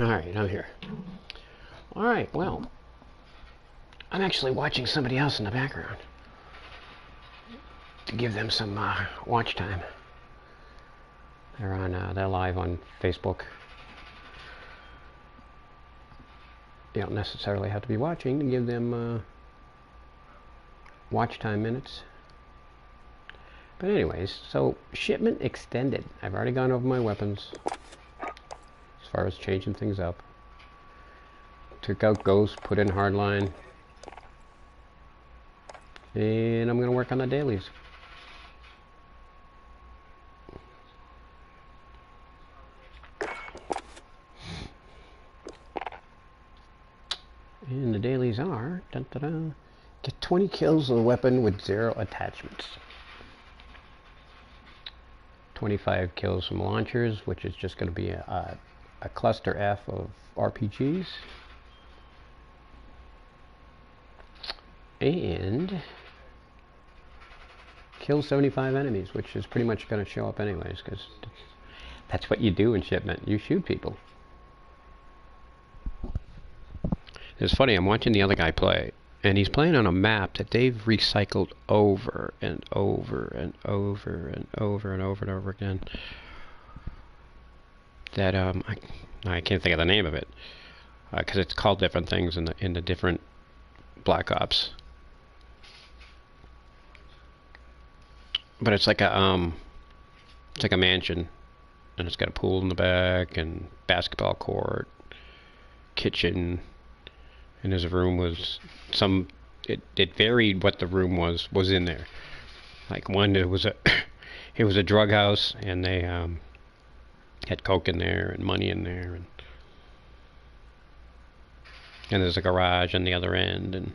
Alright, I'm here. Alright, well, I'm actually watching somebody else in the background to give them some watch time. They're live on Facebook. You don't necessarily have to be watching to give them watch time minutes. But anyways, so Shipment extended. I've already gone over my weapons as far as changing things up. Took out Ghost, put in Hardline. And I'm going to work on the dailies. And the dailies are get 20 kills with a weapon with 0 attachments. 25 kills from launchers, which is just going to be a cluster F of RPGs. And kill 75 enemies, which is pretty much going to show up anyways, because that's what you do in Shipment. You shoot people. It's funny, I'm watching the other guy play, and he's playing on a map that they've recycled over and over and over and over and over and over again. That I can't think of the name of it, because it's called different things in the different Black Ops. But it's like a mansion, and it's got a pool in the back and basketball court, kitchen. And his room was it varied what the room was in there. Like one, it was a drug house, and they had coke in there and money in there, and there's a garage on the other end. And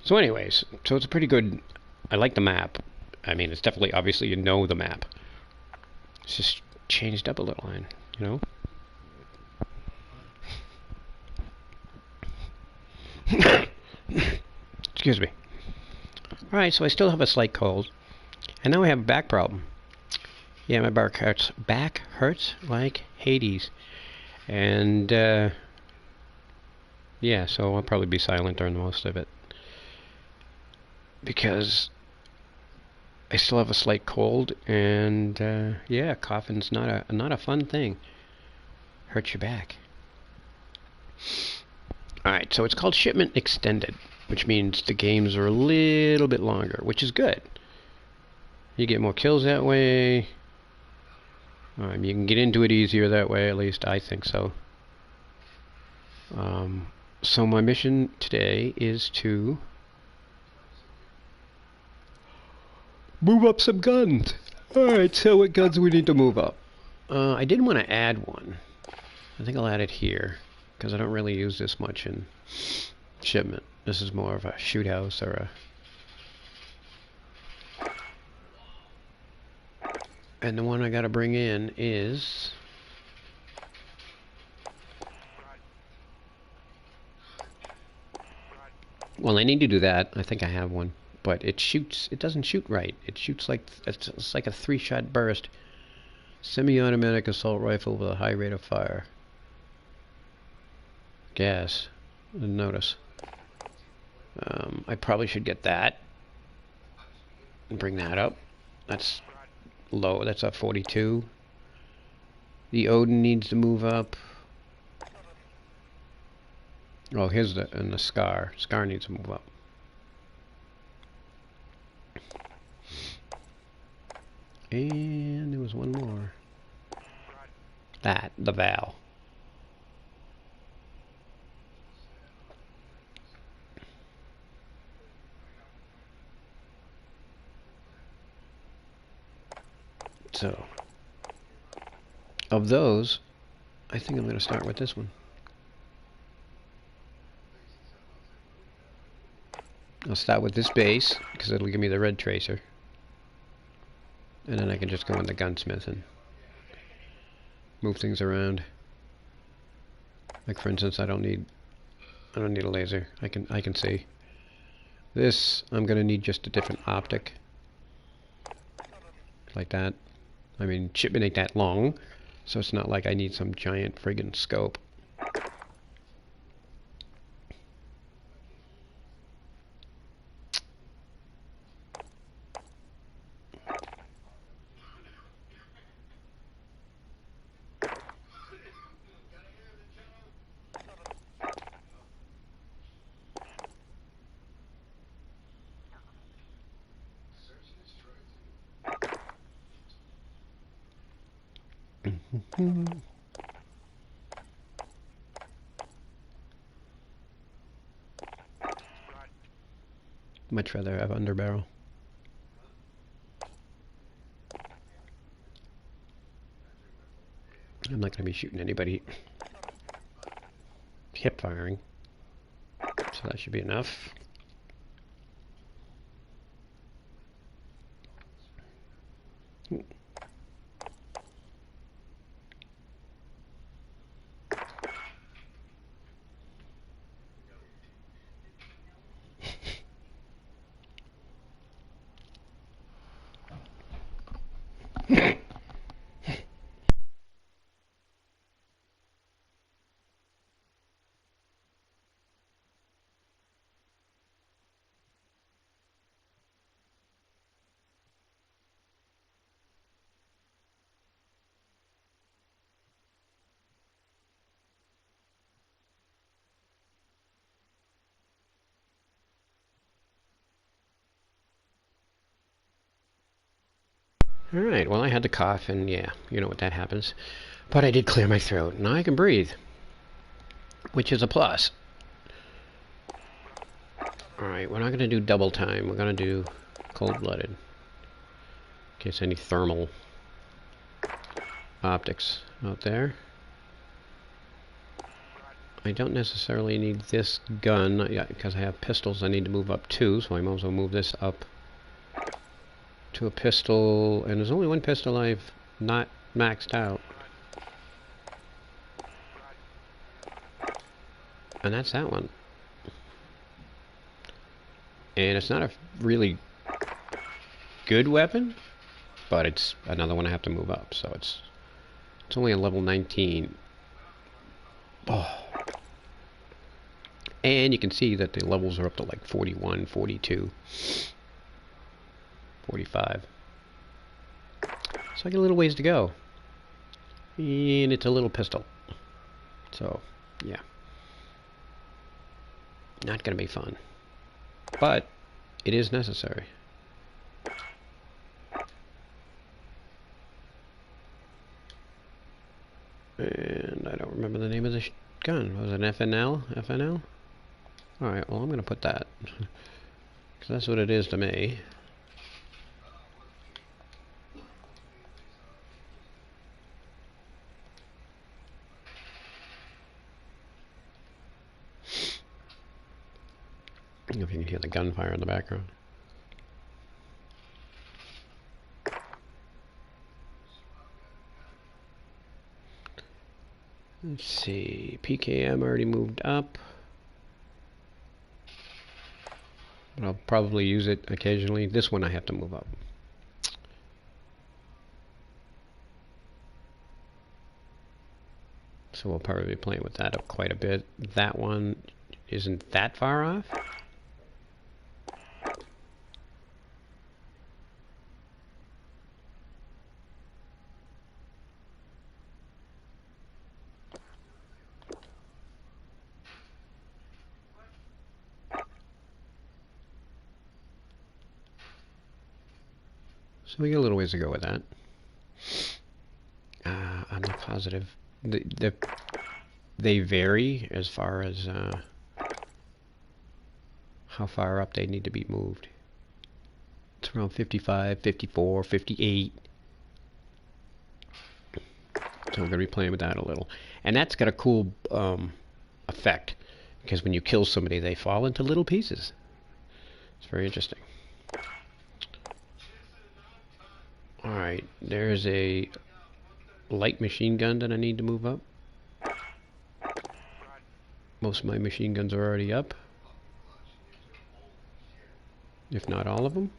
so anyways, so it's a pretty good, I like the map. I mean, it's definitely, obviously you know the map. It's just changed up a little, you know. Excuse me. Alright, so I still have a slight cold. And now I have a back problem. Yeah, my back hurts. Back hurts like Hades. And, yeah, so I'll probably be silent during most of it. Because I still have a slight cold, and, yeah, coughing's not a fun thing. Hurts your back. Alright, so it's called Shipment Extended, which means the games are a little bit longer, which is good. You get more kills that way. You can get into it easier that way, at least I think so. So my mission today is to move up some guns. Alright, so what guns do we need to move up? I did want to add one. I think I'll add it here, because I don't really use this much in Shipment. This is more of a shoot house or a... And the one I gotta bring in is... Well, I need to do that. I think I have one. But it doesn't shoot right. It shoots like, it's like a 3-shot burst. Semi-automatic assault rifle with a high rate of fire. Gas. Didn't notice. I probably should get that and bring that up. That's low. That's a 42. The Odin needs to move up. Oh, here's the Scar. Scar needs to move up. And there was one more. The Val. So, of those, I think I'm going to start with this one. I'll start with this base, because it'll give me the red tracer. And then I can just go in the gunsmith and move things around. Like for instance, I don't need a laser. I can see. This, I'm going to need just a different optic. Like that. I mean, Shipment ain't that long, So it's not like I need some giant friggin' scope. Much rather have underbarrel. I'm not going to be shooting anybody hip firing, so that should be enough. Alright, well I had to cough, and yeah, you know what that happens. But I did clear my throat. Now I can breathe, which is a plus. Alright, we're not going to do double time. We're going to do cold-blooded. In case any thermal optics out there. I don't necessarily need this gun, because I have pistols I need to move up to, so I might as well move this up to a pistol, and there's only one pistol I've not maxed out. And that's that one. And it's not a really good weapon, but it's another one I have to move up, so it's only a level 19. Oh. And you can see that the levels are up to like 41, 42, 45. So I got a little ways to go. And it's a little pistol. So, yeah. Not going to be fun. But it is necessary. And I don't remember the name of the gun. Was it FNL? FNL? Alright, well I'm going to put that. Because that's what it is to me. I don't know if you can hear the gunfire in the background. Let's see, PKM already moved up. But I'll probably use it occasionally. This one I have to move up. So we'll probably be playing with that up quite a bit. That one isn't that far off. So we got a little ways to go with that. I'm not positive. They vary as far as how far up they need to be moved. It's around 55, 54, 58. So we're going to be playing with that a little. And that's got a cool effect. Because when you kill somebody, they fall into little pieces. It's very interesting. Alright, there's a light machine gun that I need to move up. Most of my machine guns are already up. If not all of them.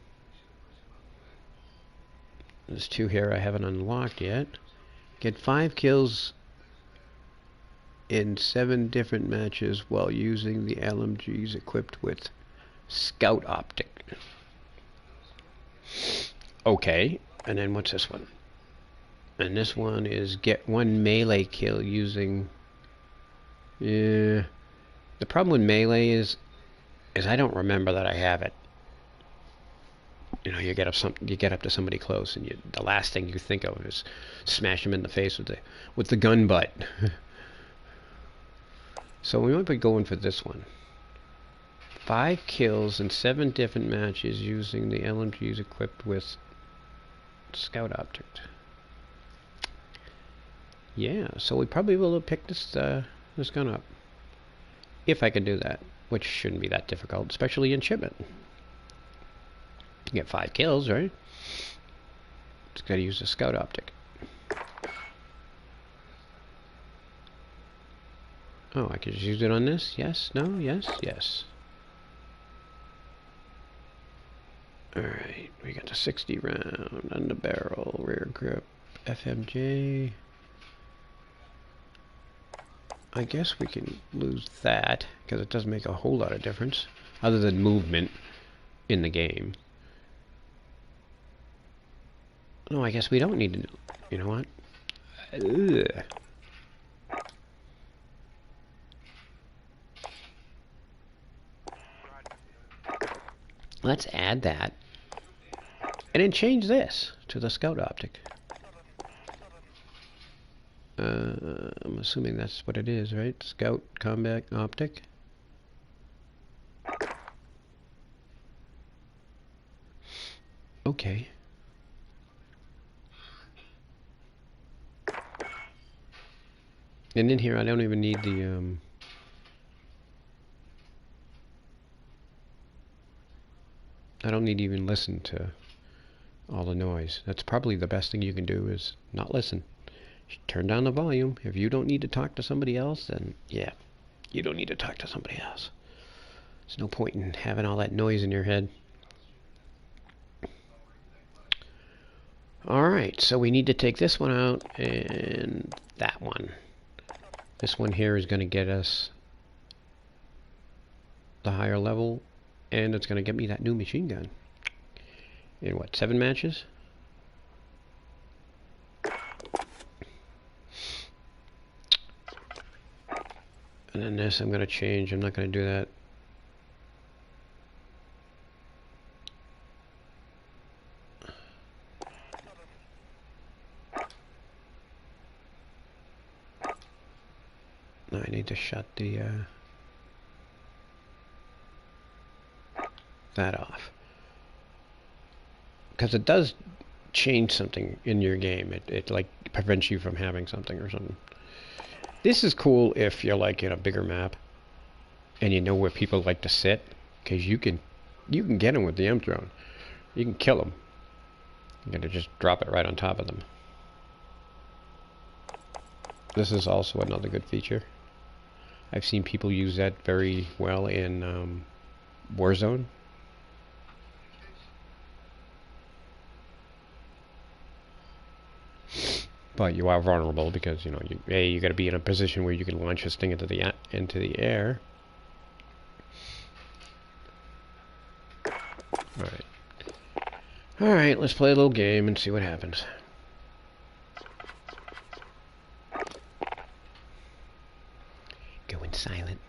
There's two here I haven't unlocked yet. Get 5 kills in 7 different matches while using the LMGs equipped with Scout Optic. Okay, and then what's this one? And this one is get 1 melee kill using... Yeah, the problem with melee is I don't remember that I have it. You know, you get up to somebody close, and the last thing you think of is smash them in the face with the gun butt. So we might be going for this one. 5 kills in 7 different matches using the LMGs equipped with Scout Optic. Yeah, so we probably will pick this gun up. If I can do that, which shouldn't be that difficult, especially in Shipment. You get 5 kills, right? Just gotta use the Scout Optic. Oh, I could just use it on this? Yes? No? Yes? Yes. Alright, we got the 60 round, under barrel, rear grip, FMJ. I guess we can lose that, because it doesn't make a whole lot of difference, other than movement in the game. No, I guess we don't need to... You know what? Ugh. Let's add that. And then change this to the Scout Optic. I'm assuming that's what it is, right? Scout Combat Optic. Okay. And in here, I don't even need the... I don't need to even listen to all the noise. That's probably the best thing you can do, is not listen. Turn down the volume. If you don't need to talk to somebody else, then yeah, you don't need to talk to somebody else. There's no point in having all that noise in your head. Alright, so we need to take this one out and that one. This one here is going to get us the higher level, and it's going to get me that new machine gun. In what, 7 matches? And then this I'm going to change. I'm not going to do that. No, I need to shut the that off, because it does change something in your game. It like prevents you from having something or something. This is cool if you're like in a bigger map and you know where people like to sit, because you can get them with the M drone. You can kill them. You gotta just drop it right on top of them. This is also another good feature. I've seen people use that very well in Warzone. But you are vulnerable because, you know, you got to be in a position where you can launch this thing into the air. Alright. Alright, let's play a little game and see what happens. Going silent.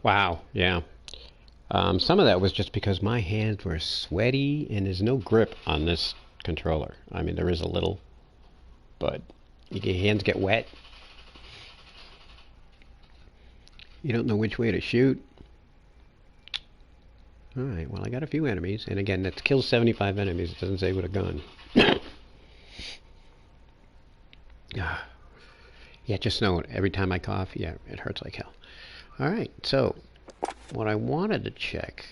Wow, yeah. Some of that was just because my hands were sweaty and there's no grip on this controller. I mean, there is a little, but your hands get wet. You don't know which way to shoot. Alright, well, I got a few enemies. And again, that kills 75 enemies. It doesn't say with a gun. Yeah, just know it. Every time I cough, yeah, it hurts like hell. Alright, so what I wanted to check,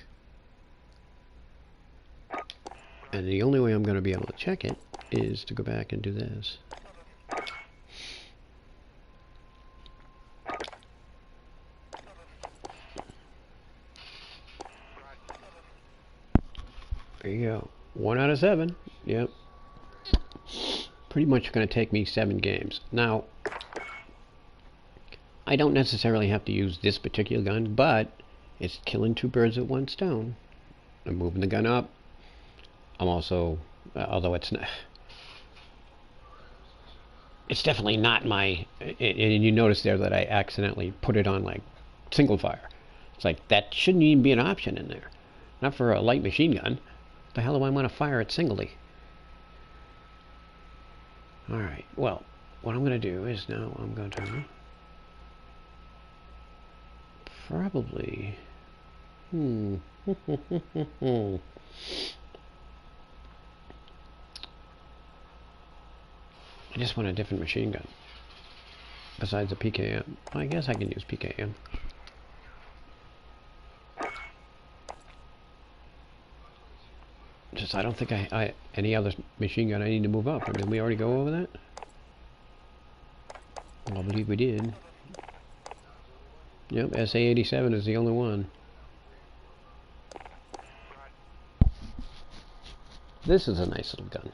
and the only way I'm going to be able to check it is to go back and do this. There you go. 1 out of 7. Yep. Pretty much going to take me 7 games. Now, I don't necessarily have to use this particular gun, but it's killing 2 birds with 1 stone. I'm moving the gun up. I'm also, although it's not, it's definitely not my, and you notice there that I accidentally put it on like single fire. It's like, that shouldn't even be an option in there. Not for a light machine gun. The hell do I want to fire it singly? Alright, well, what I'm going to do is now I'm going to probably, I just want a different machine gun. Besides the PKM. Well, I guess I can use PKM. Just, I don't think I any other machine gun I need to move up. Did we already go over that? Well, I believe we did. Yep, SA-87 is the only one. This is a nice little gun.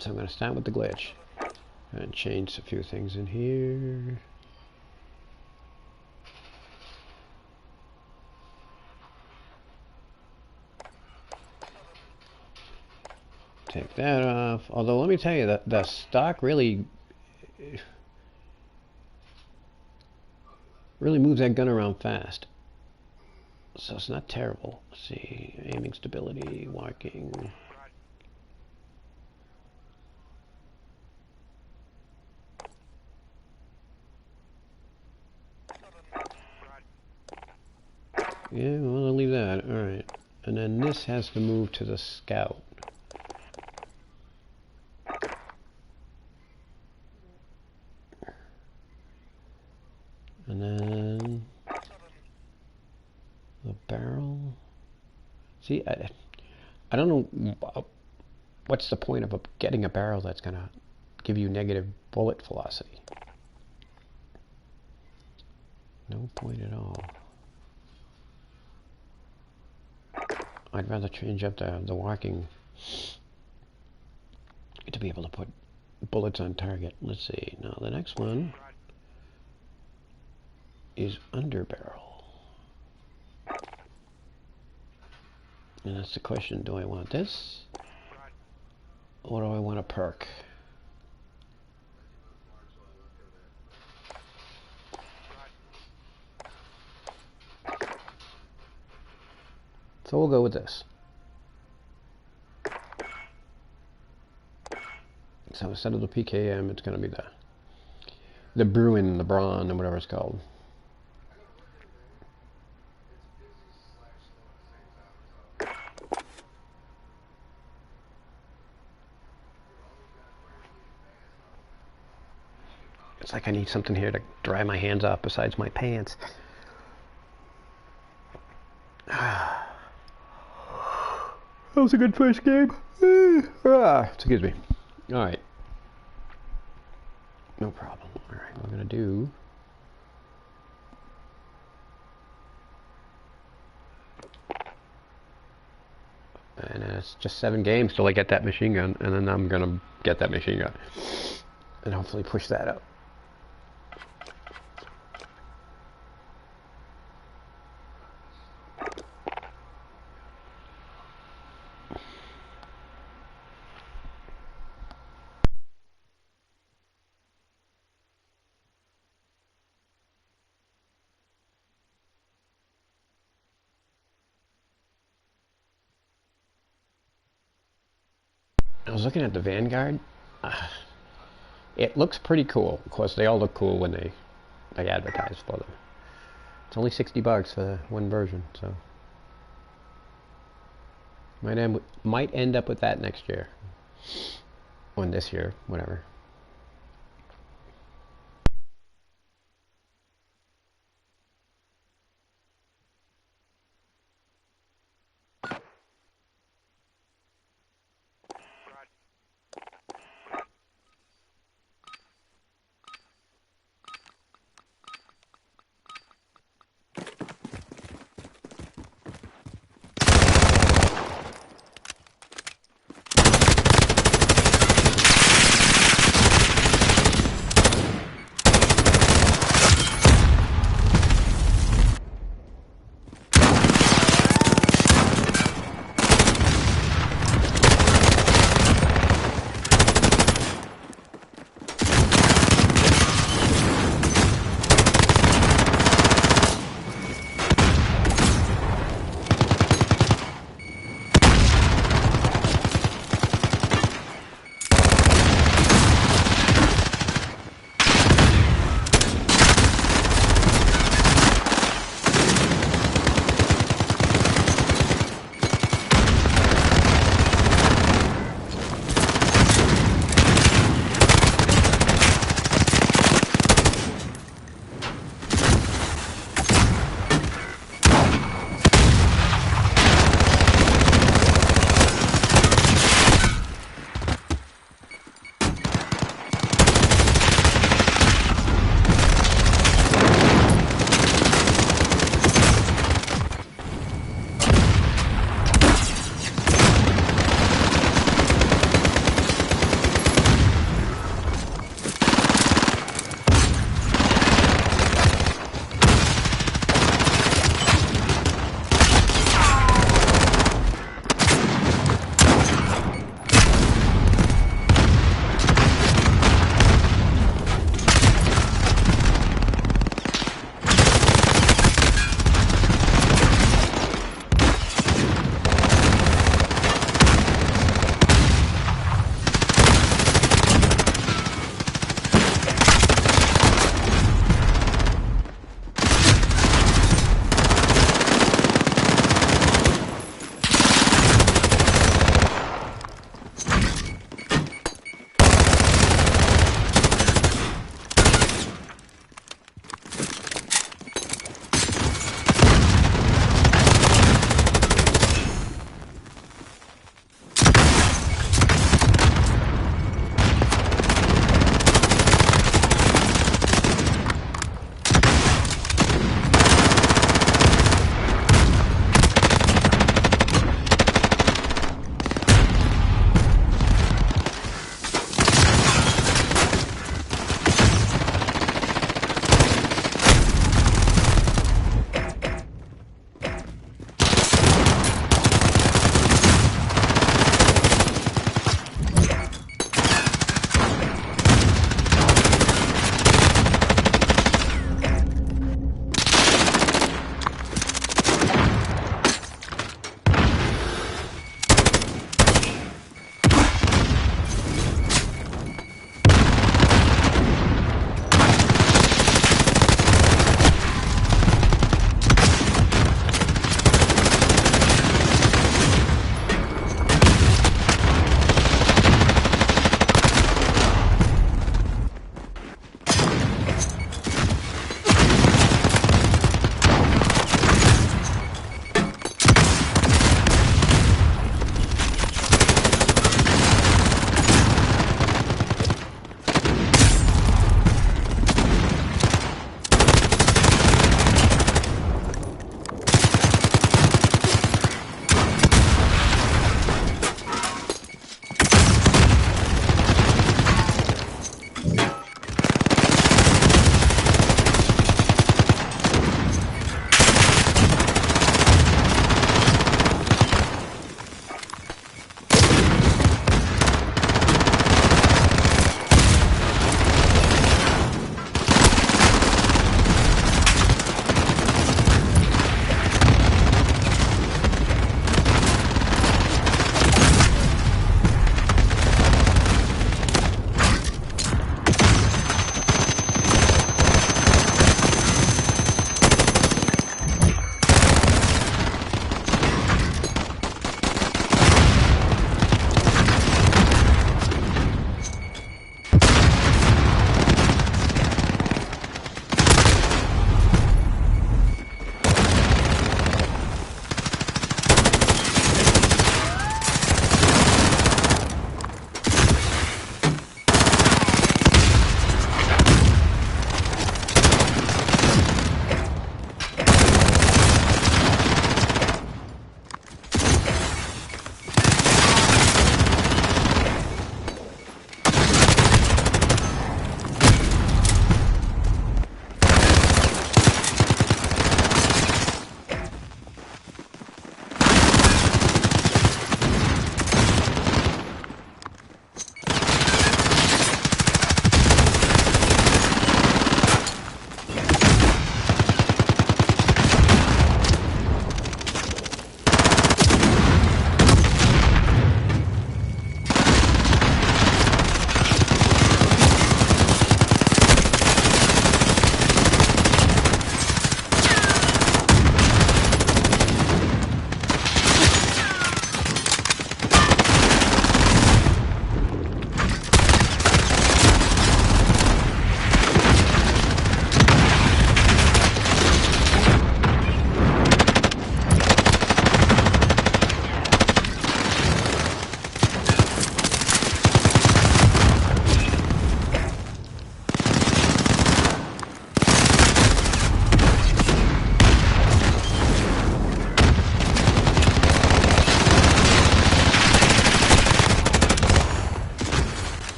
So I'm going to start with the glitch and change a few things in here. Take that off. Although let me tell you that the stock really moves that gun around fast. So it's not terrible. Let's see, aiming stability, walking. Yeah, well, I'll leave that. Alright. And then this has to move to the scout. And then the barrel. See, I don't know what's the point of getting a barrel that's going to give you negative bullet velocity. No point at all. I'd rather change up the walking to be able to put bullets on target. Let's see. Now the next one is under barrel. And that's the question, do I want this? Or do I want a perk? So we'll go with this. So instead of the PKM, it's going to be the Bruin, the Braun, and whatever it's called. It's like I need something here to dry my hands off besides my pants. That was a good first game. Excuse me. Alright. No problem. Alright, we're going to do... And it's just 7 games till I get that machine gun, and then I'm going to get that machine gun. And hopefully push that up. I was looking at the Vanguard. It looks pretty cool. Of course, they all look cool when they advertise for them. It's only $60 for one version, so might end up with that next year, or this year, whatever.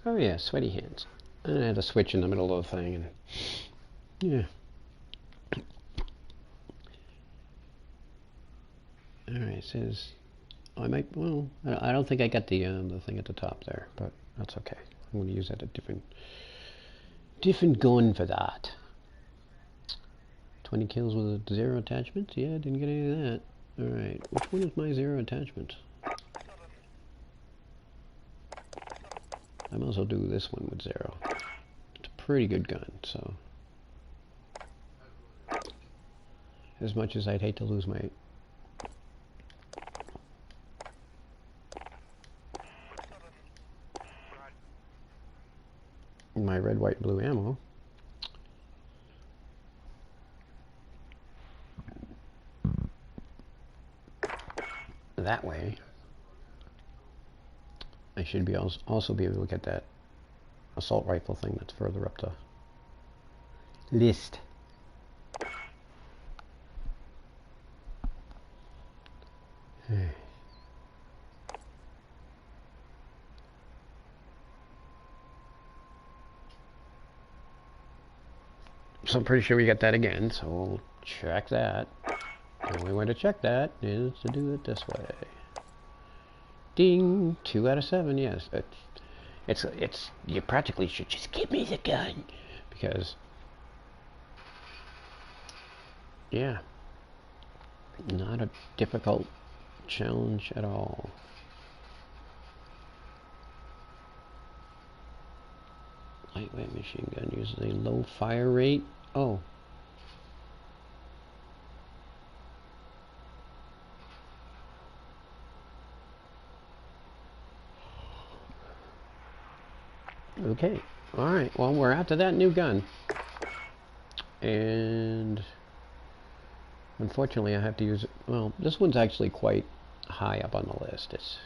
Oh yeah, sweaty hands. And I had a switch in the middle of the thing, and yeah. All right, it says I might. Well, I don't think I got the thing at the top there, but that's okay. I'm going to use that a different gun for that. 20 kills with 0 attachments? Yeah, didn't get any of that. Alright, which one is my 0 attachment? I might as well do this one with 0. It's a pretty good gun, so. As much as I'd hate to lose my red, white, blue ammo. That way, I should be also be able to get that assault rifle thing that's further up the list. So I'm pretty sure we got that again, so we'll check that. The only way to check that is to do it this way. Ding! 2 out of 7, yes. It's you practically should just give me the gun. Because, yeah, not a difficult challenge at all. Lightweight machine gun uses a low fire rate. Oh. Okay. Alright, well, we're after that new gun. And unfortunately, I have to use it. Well, this one's actually quite high up on the list. It's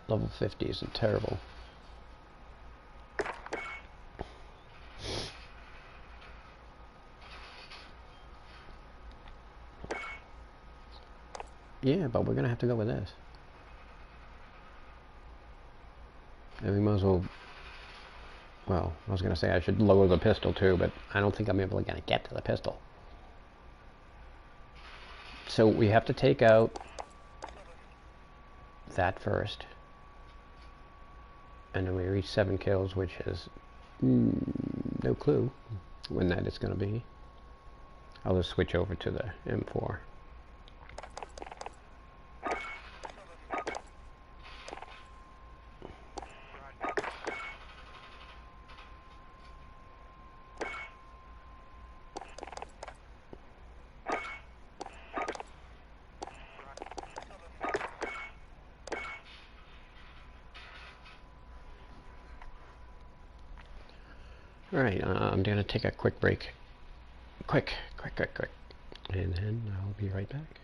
level 50 isn't terrible. Yeah, but we're going to have to go with this. And we might as well... Well, I was going to say I should lower the pistol too, but I don't think I'm able to get to the pistol. So we have to take out that first. And then we reach 7 kills, which is no clue when that is going to be. I'll just switch over to the M4. Alright, I'm going to take a quick break. Quick. And then I'll be right back.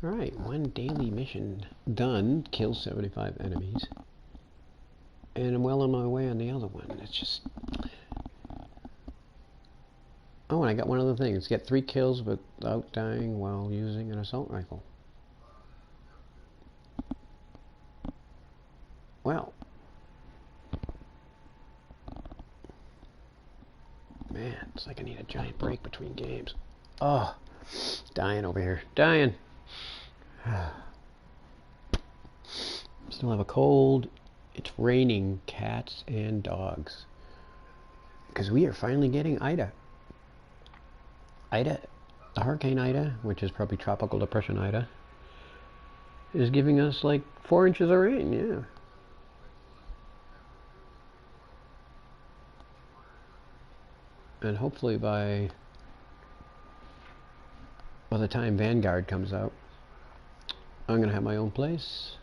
Alright, one daily mission done. Kill 75 enemies. And I'm well on my way on the other one. It's just... Oh, and I got one other thing. It's get 3 kills without dying while using an assault rifle. Well. Man, it's like I need a giant break between games. Oh, dying over here. Dying. Still have a cold. It's raining cats and dogs. Because we are finally getting Ida. Ida, the Hurricane Ida, which is probably Tropical Depression Ida, is giving us like 4 inches of rain, yeah. And hopefully by the time Vanguard comes out, I'm going to have my own place.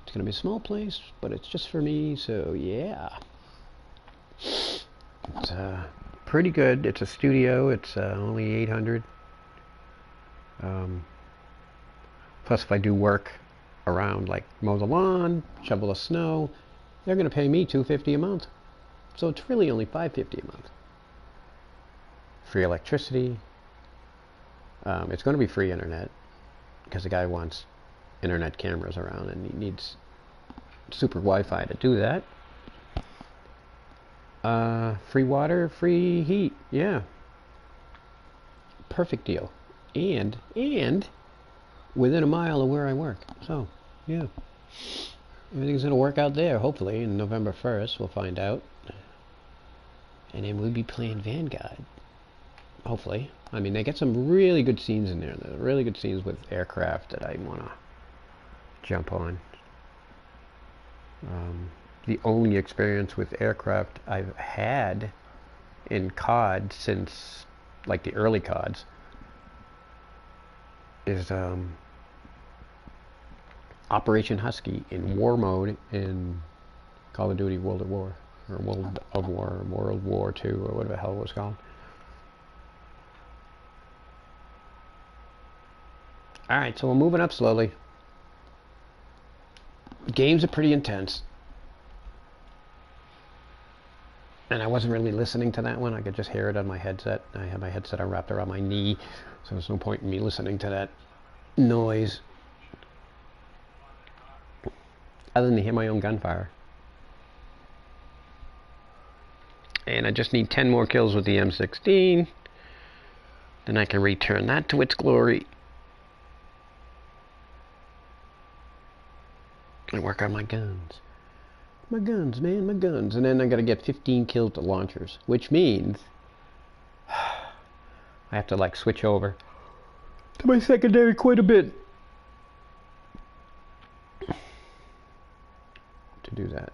It's going to be a small place, but it's just for me, so yeah. It's pretty good. It's a studio. It's only 800. Plus, if I do work around, like mow the lawn, shovel the snow, they're going to pay me $250 a month. So it's really only $550 a month. Free electricity. It's going to be free internet because the guy wants internet cameras around and he needs super Wi-Fi to do that. Free water, free heat, yeah. Perfect deal. And within a mile of where I work. So, yeah. Everything's going to work out there, hopefully, in November 1st. We'll find out. And then we'll be playing Vanguard. Hopefully. I mean, they get some really good scenes in there. There are really good scenes with aircraft that I want to jump on. The only experience with aircraft I've had in COD since, like, the early CODs is Operation Husky in war mode in Call of Duty World at War, or World of War, or World War II, or whatever the hell it was called. Alright, so we're moving up slowly. Games are pretty intense. And I wasn't really listening to that one. I could just hear it on my headset. I had my headset wrapped around my knee, so there's no point in me listening to that noise. Other than to hear my own gunfire. And I just need 10 more kills with the M16. Then I can return that to its glory. And work on my guns. My guns, man, my guns. And then I gotta get 15 kills to launchers, which means I have to like switch over to my secondary quite a bit to do that.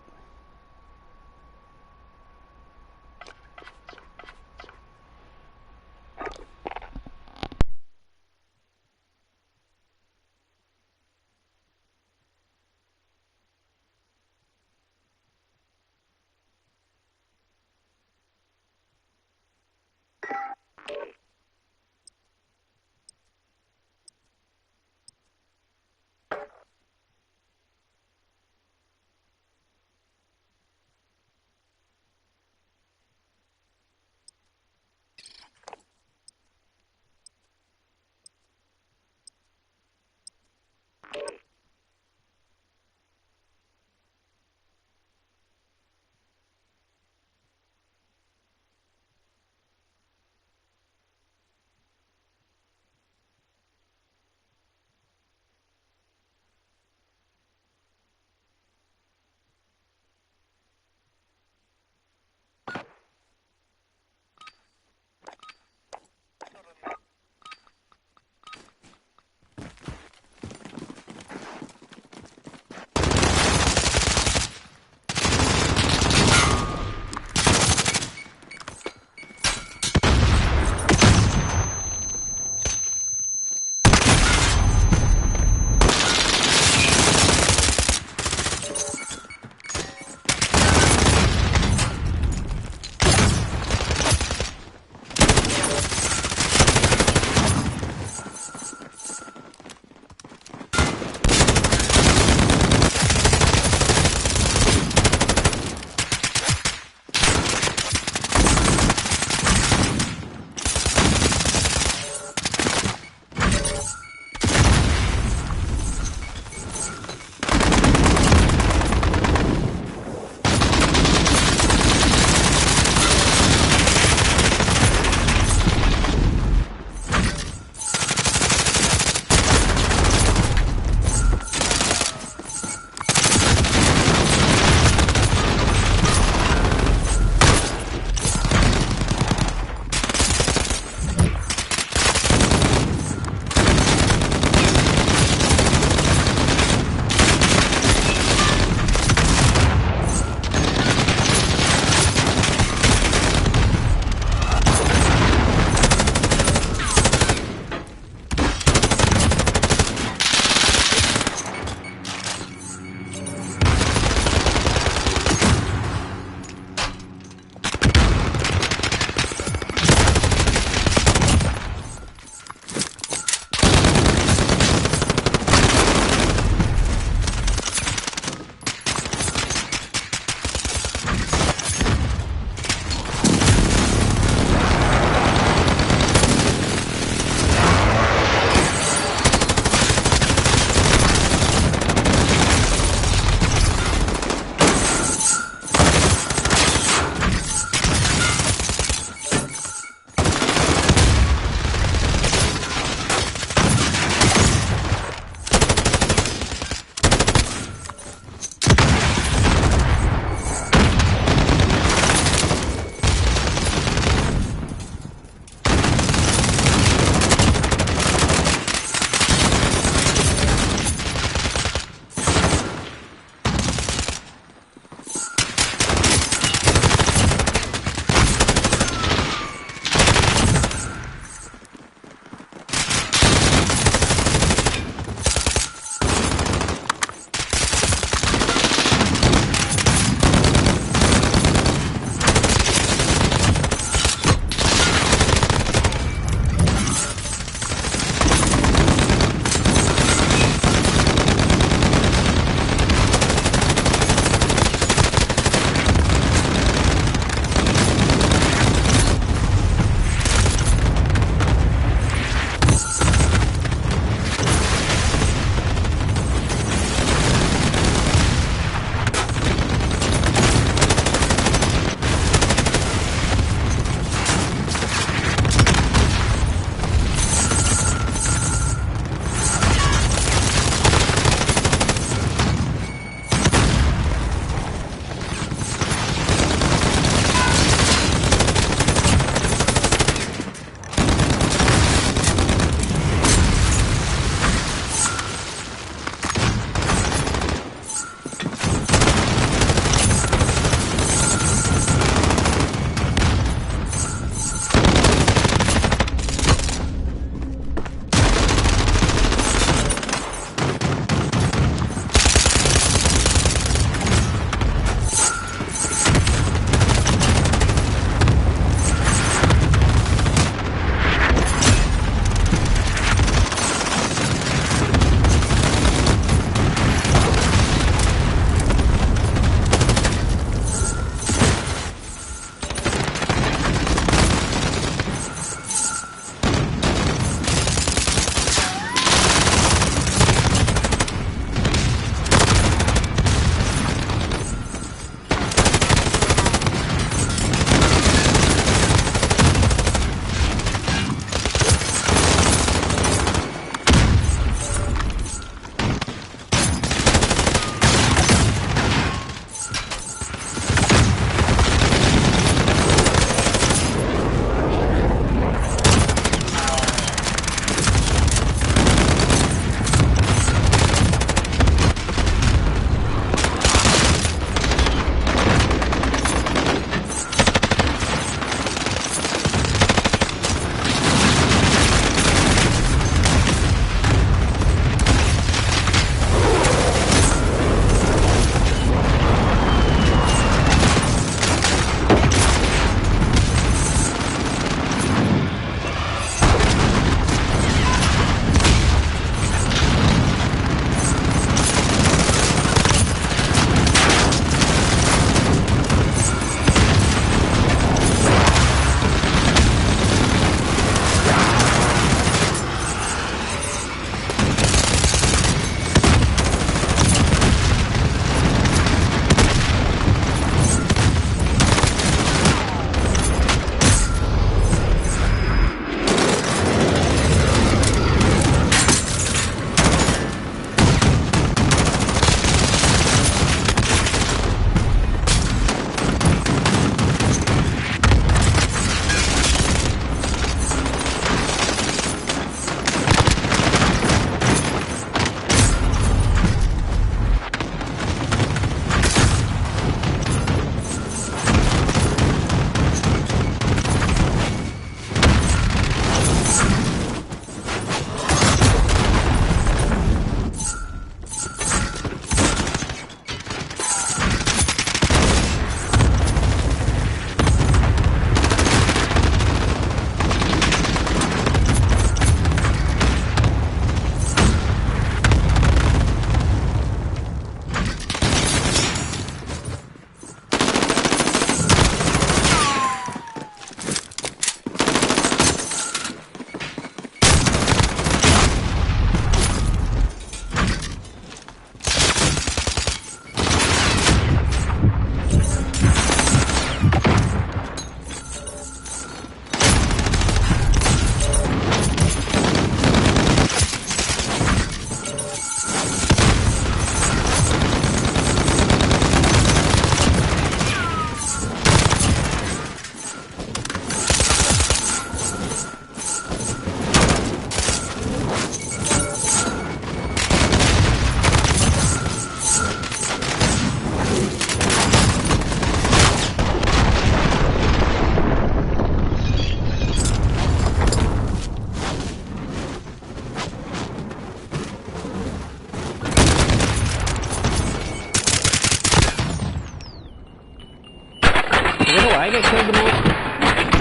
I killed the most?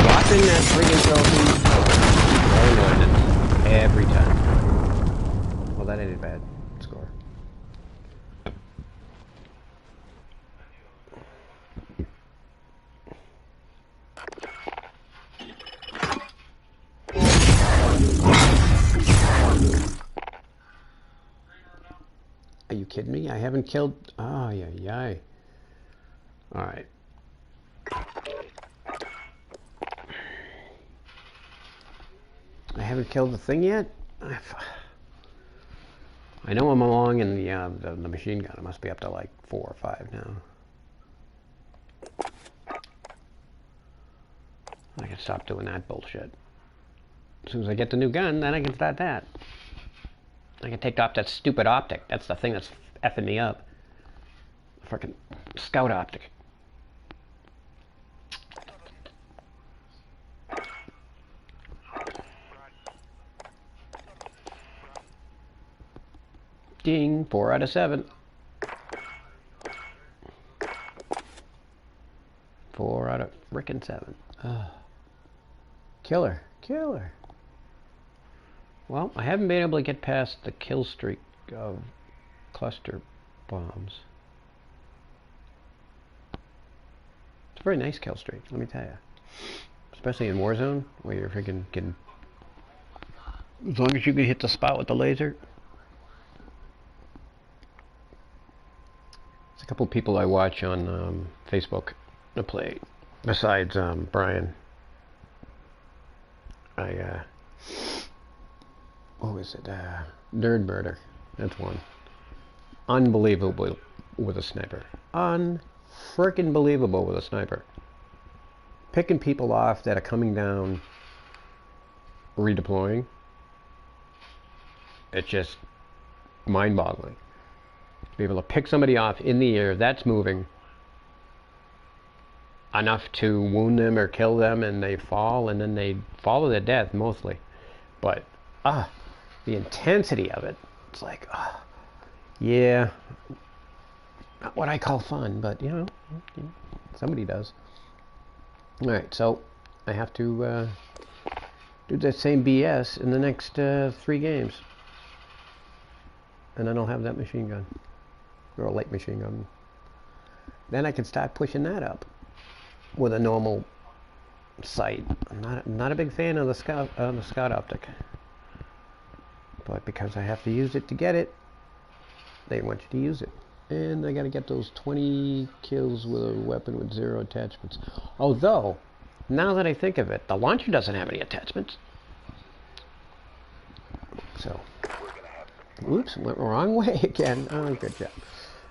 Dropping that friggin' trophy or an ordnance every time. Well, that ain't a bad score. Are you kidding me? I haven't killed... Oh, yeah, yeah. Alright. I haven't killed the thing yet? I know I'm along in the machine gun. I must be up to like 4 or 5 now. I can stop doing that bullshit. As soon as I get the new gun, then I can start that. I can take off that stupid optic. That's the thing that's effing me up. Frickin' scout optic. Ding, 4 out of 7. 4 out of frickin' 7. Killer, killer. Well, I haven't been able to get past the kill streak of cluster bombs. It's a very nice kill streak, let me tell you. Especially in Warzone, where you're freaking getting... As long as you can hit the spot with the laser. There's a couple people I watch on Facebook to play, besides Brian. What was it? Nerd Murder. That's one. Unbelievable with a sniper. Unfrickin' believable with a sniper. Picking people off that are coming down, redeploying. It's just mind-boggling. Be able to pick somebody off in the air that's moving enough to wound them or kill them, and they fall, and then they fall to their death mostly. But the intensity of it, it's like, yeah, not what I call fun, but you know, somebody does. All right, so I have to do that same BS in the next 3 games, and then I'll have that machine gun, or a light machine gun. Then I can start pushing that up with a normal sight. I'm not a big fan of the scout optic, but because I have to use it to get it, they want you to use it. And I gotta get those 20 kills with a weapon with 0 attachments. Although, now that I think of it, the launcher doesn't have any attachments. So, oops, went the wrong way again. Oh, good job.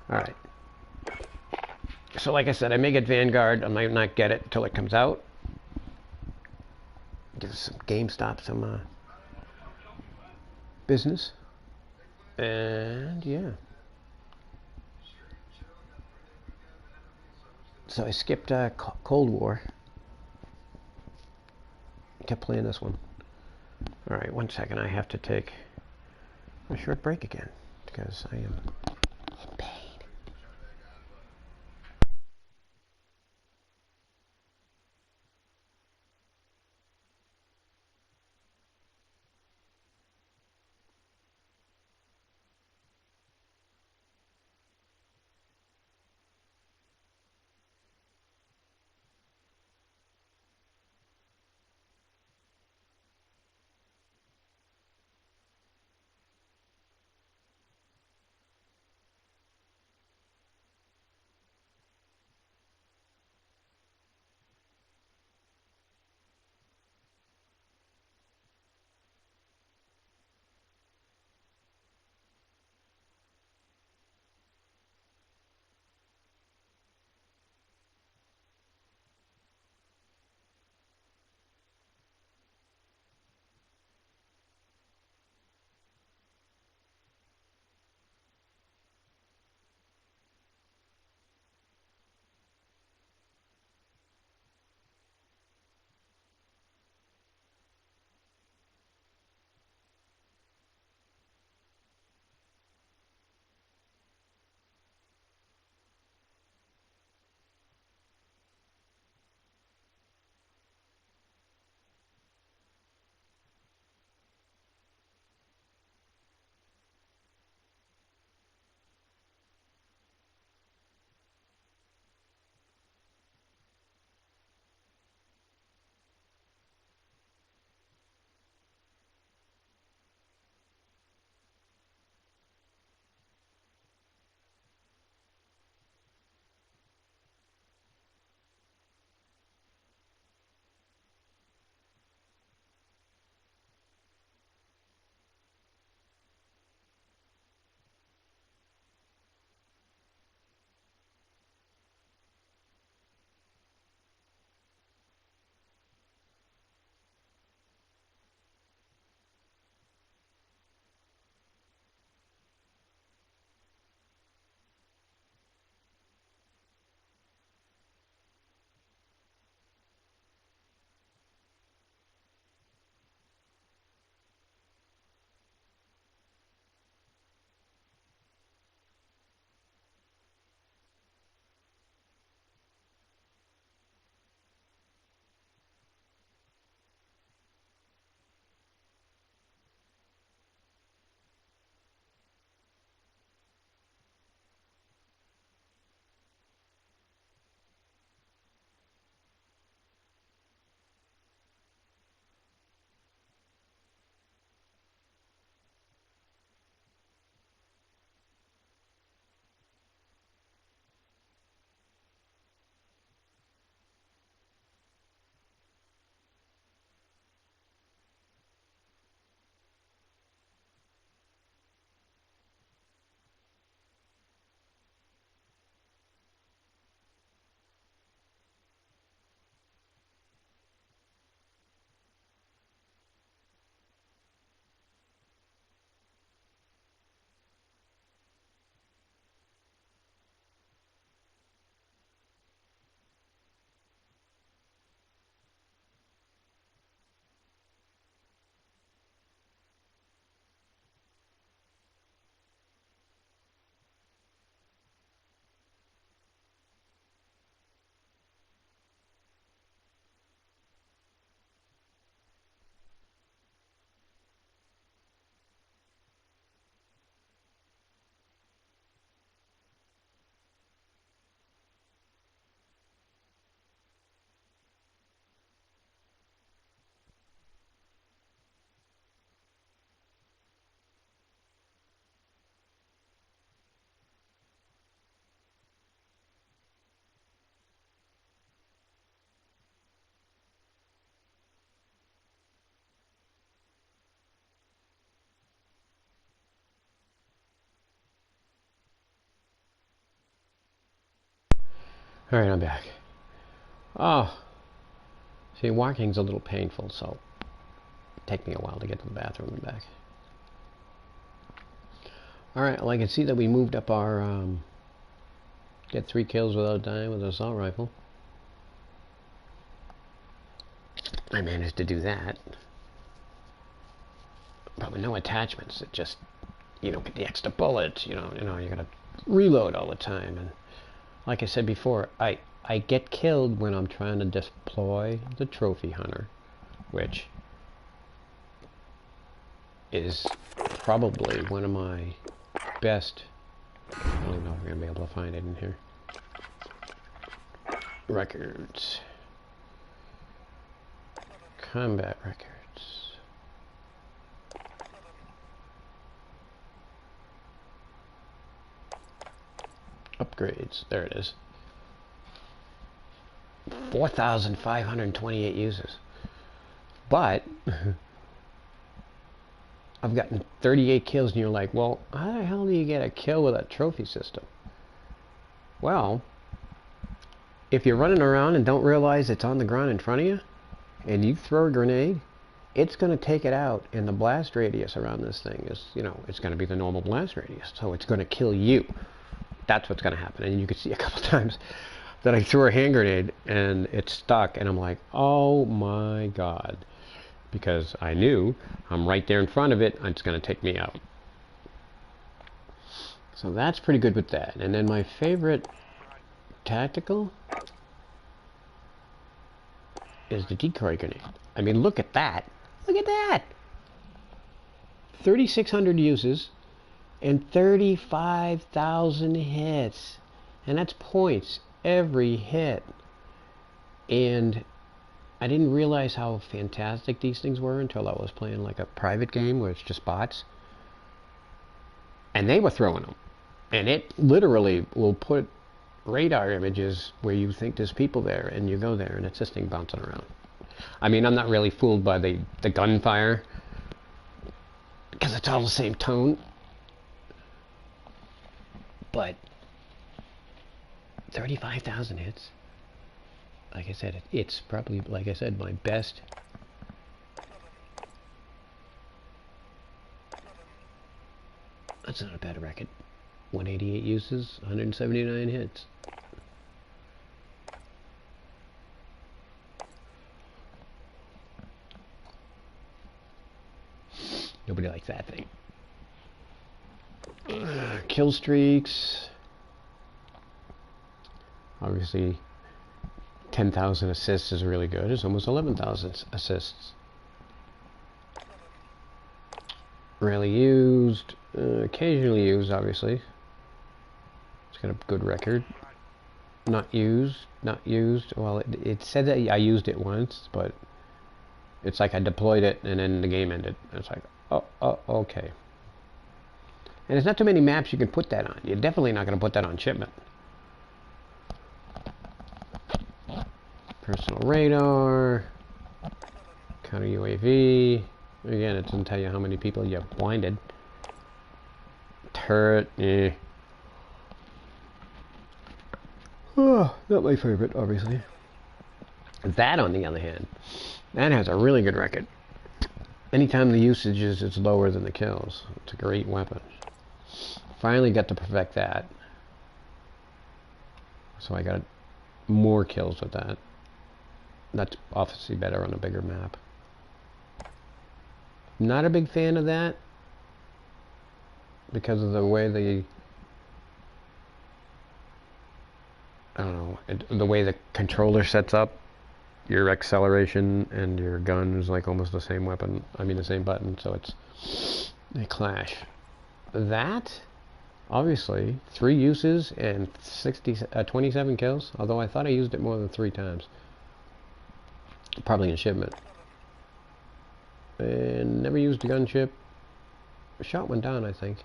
Alright. So like I said, I may get Vanguard. I might not get it until it comes out. Give some GameStop some business. And yeah. So I skipped Cold War. Kept playing this one. Alright, 1 second. I have to take a short break again because I am in pain. Alright, I'm back. Oh, see, walking's a little painful, so it'll take me a while to get to the bathroom and back. Alright, well, I can see that we moved up our, get 3 kills without dying with an assault rifle. I managed to do that. But with no attachments, it just, you don't get the extra bullets, you gotta reload all the time. And like I said before, I get killed when I'm trying to deploy the trophy hunter, which is probably one of my best. I don't know if we're gonna be able to find it in here. Records. Combat records. Upgrades. There it is. 4,528 uses. But I've gotten 38 kills, and you're like, well, how the hell do you get a kill with a trophy system? Well, if you're running around and don't realize it's on the ground in front of you, and you throw a grenade, it's going to take it out, and the blast radius around this thing is, it's going to be the normal blast radius, so it's going to kill you. That's what's going to happen. And you can see a couple times that I threw a hand grenade and it stuck, and I'm like, oh my god, because I knew I'm right there in front of it, and it's going to take me out. So that's pretty good with that. And then my favorite tactical is the decoy grenade. I mean, look at that. Look at that. 3,600 uses and 35,000 hits. And that's points every hit. And I didn't realize how fantastic these things were until I was playing like a private game where it's just bots. And they were throwing them. And it literally will put radar images where you think there's people there, and you go there and it's this thing bouncing around. I mean, I'm not really fooled by the gunfire, because it's all the same tone. But 35,000 hits. Like I said, it's probably, like I said, my best. That's not a bad record. 188 uses, 179 hits. Nobody likes that thing. Kill streaks. Obviously, 10,000 assists is really good. It's almost 11,000 assists. Rarely used. Occasionally used, obviously. It's got a good record. Not used. Not used. Well, it said that I used it once, but it's like I deployed it and then the game ended. It's like, oh, okay. And there's not too many maps you can put that on. You're definitely not going to put that on Shipment. Personal radar. Counter UAV. Again, it doesn't tell you how many people you blinded. Turret, eh. Oh, not my favorite, obviously. That, on the other hand, that has a really good record. Anytime the usage is lower than the kills, it's a great weapon. Finally got to perfect that. So I got more kills with that. That's obviously better on a bigger map. Not a big fan of that because of the way I don't know, the way the controller sets up. Your acceleration and your gun is like almost the same weapon. I mean the same button, so they clash. That, obviously, 3 uses and 27 kills. Although I thought I used it more than 3 times. Probably in Shipment. And never used a gunship. Shot one down, I think.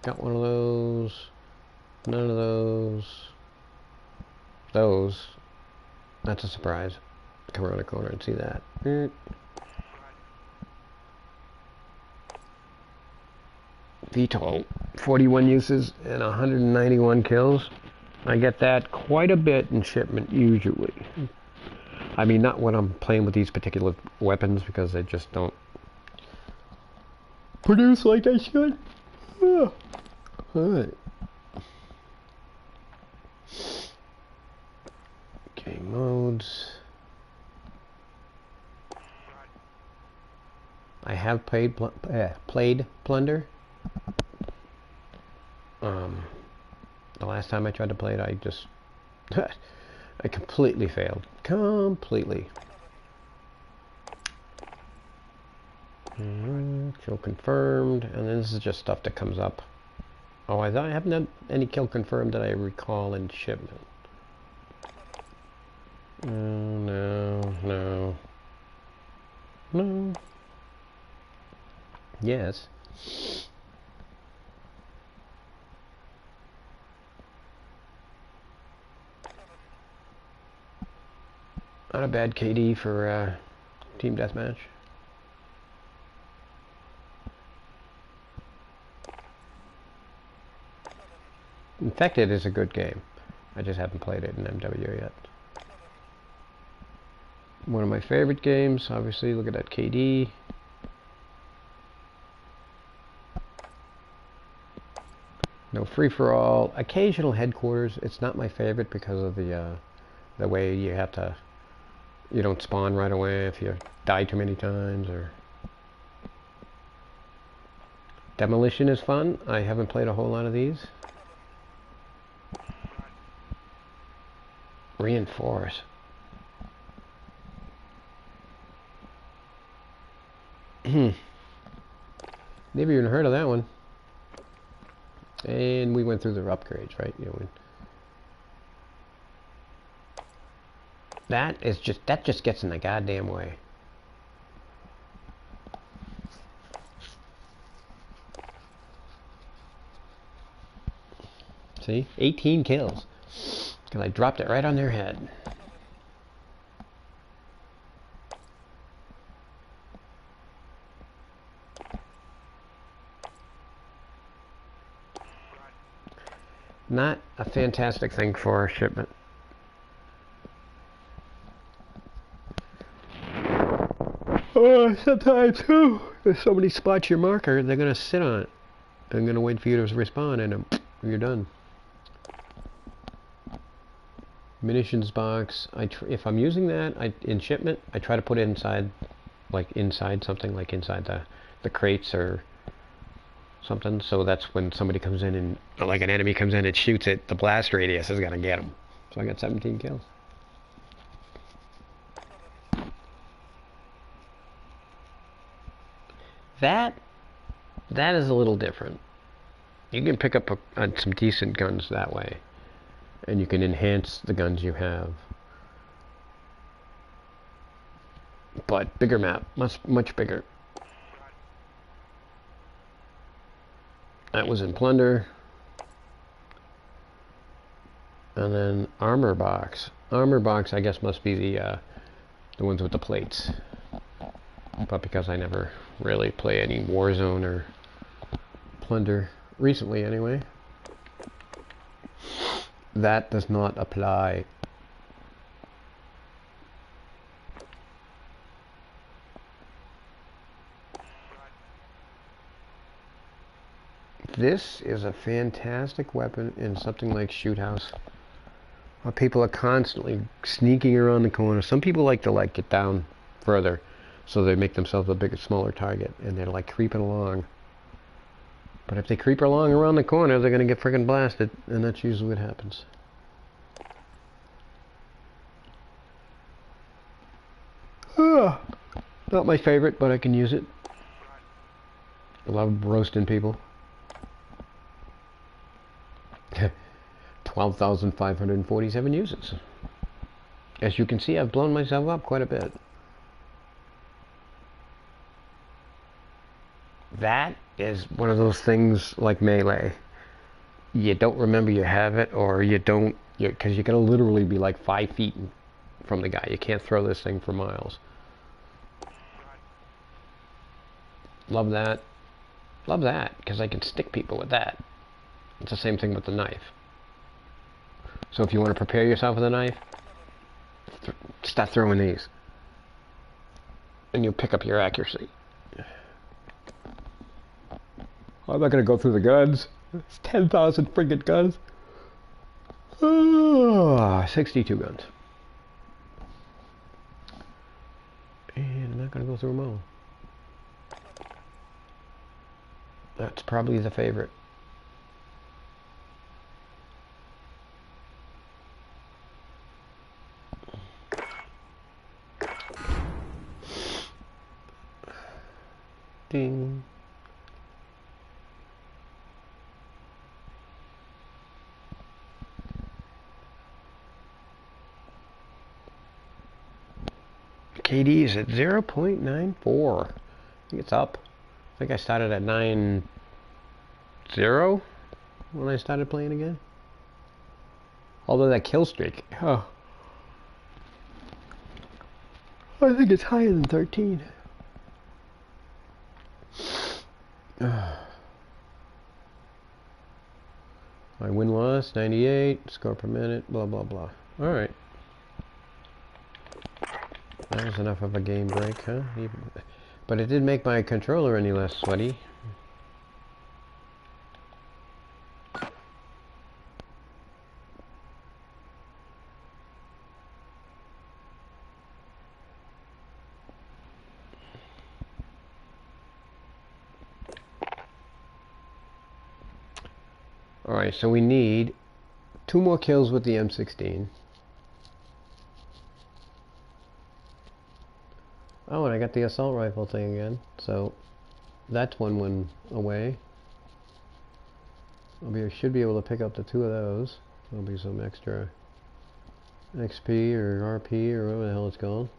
Got one of those. None of those. Those. That's a surprise. Come around the corner and see that. VTOL. 41 uses and 191 kills. I get that quite a bit in Shipment usually. I mean, not when I'm playing with these particular weapons because they just don't produce like they should. Alright. Game modes. I have played Plunder. The last time I tried to play it, I just I completely failed. Completely. Kill confirmed, and then this is just stuff that comes up. Oh, I haven't had any kill confirmed that I recall in Shipment. No. Yes. Not a bad KD for team deathmatch. Infected is a good game. I just haven't played it in MW yet. One of my favorite games, obviously. Look at that KD. No free-for-all. Occasional headquarters. It's not my favorite because of the way you have to. You don't spawn right away if you die too many times. Or demolition is fun. I haven't played a whole lot of these. Reinforce. Never even heard of that one. And we went through the upgrades, right? That just gets in the goddamn way. See? 18 kills. Because I dropped it right on their head. Not a fantastic thing for Shipment. Sometimes too, if somebody spots your marker, they're going to sit on it. They're going to wait for you to respawn and you're done. Munitions box. If I'm using that in Shipment, I try to put it inside, something like inside the crates or something. So that's when somebody comes in and, like an enemy comes in and shoots it, the blast radius is going to get them. So I got 17 kills. That is a little different. You can pick up some decent guns that way. And you can enhance the guns you have. But bigger map, much bigger. That was in Plunder. And then armor box. Armor box, I guess, must be the ones with the plates. But because I never really play any Warzone or Plunder recently, anyway, that does not apply. This is a fantastic weapon in something like Shoot House. People are constantly sneaking around the corner. Some people like to get down further, so they make themselves a smaller target, and they're like creeping along. But if they creep along around the corner, they're gonna get friggin' blasted, and that's usually what happens. Not my favorite, but I can use it. I love roasting people. 12,547 uses. As you can see, I've blown myself up quite a bit. That is one of those things like Melee. You don't remember you have it, or you don't, because you're going to literally be like 5 feet from the guy. You can't throw this thing for miles. Love that. Love that, because I can stick people with that. It's the same thing with the knife. So if you want to prepare yourself with a knife, start throwing these. And you'll pick up your accuracy. I'm not going to go through the guns. It's 10,000 friggin' guns. 62 guns. And I'm not going to go through them all. That's probably the favorite. Ding. KD is at 0.94. I think it's up. I think I started at 9.0 when I started playing again. Although that kill streak, oh, I think it's higher than 13. My win-loss, 98, score per minute, blah, blah, blah. Alright. That was enough of a game break, huh? But it didn't make my controller any less sweaty. Alright, so we need 2 more kills with the M16. Oh, and I got the assault rifle thing again, so that's one win away. Should be able to pick up the 2 of those. There'll be some extra XP or RP or whatever the hell it's called.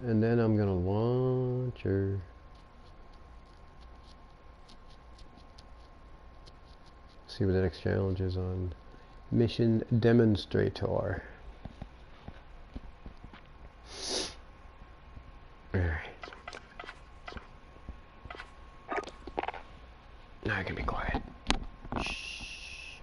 And then I'm gonna launch her. See what the next challenge is on Mission Demonstrator. Alright. Now I can be quiet. Shh.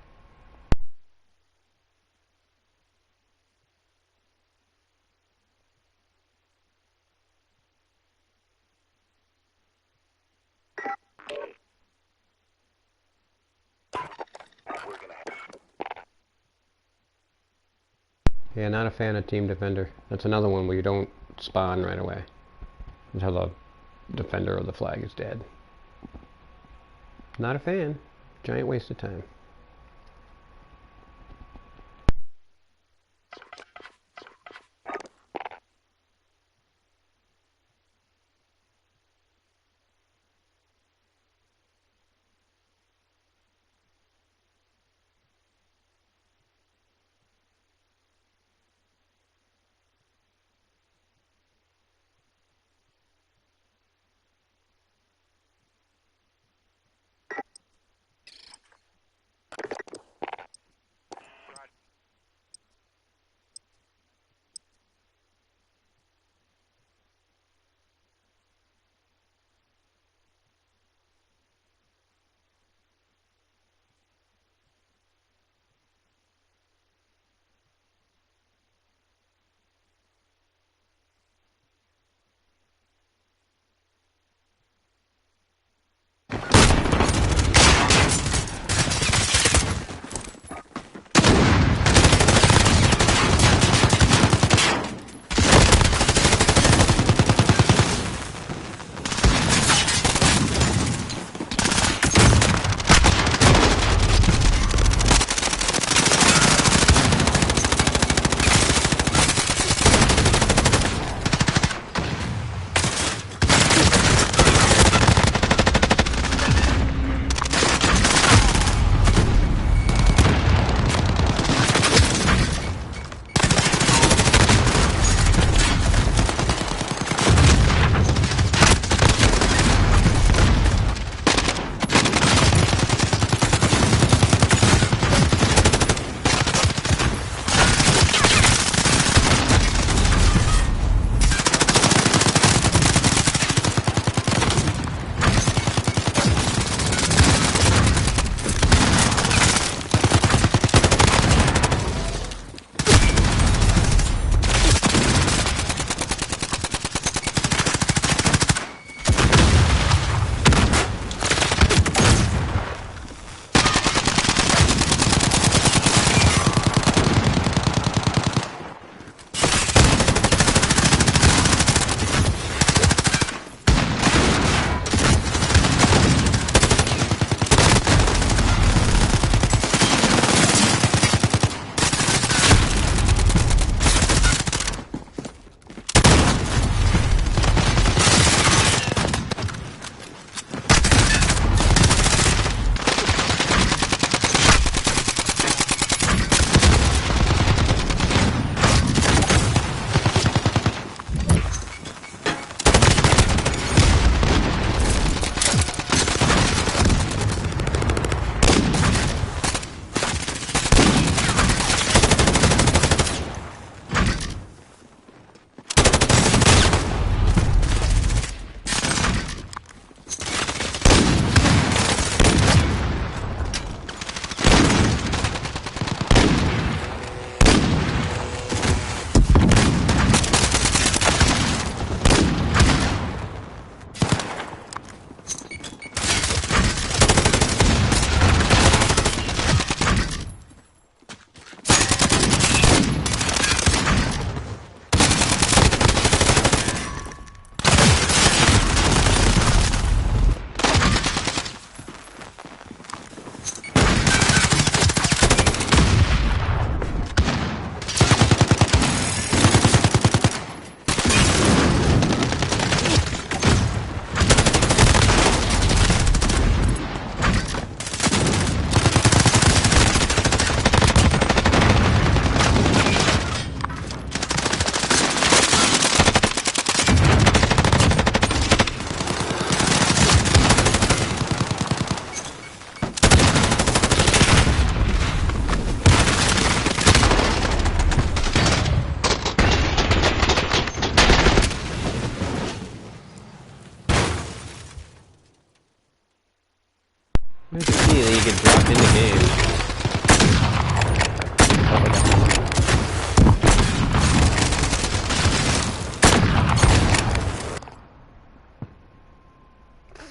Yeah, not a fan of Team Defender. That's another one where you don't spawn right away until the defender of the flag is dead. Not a fan. Giant waste of time.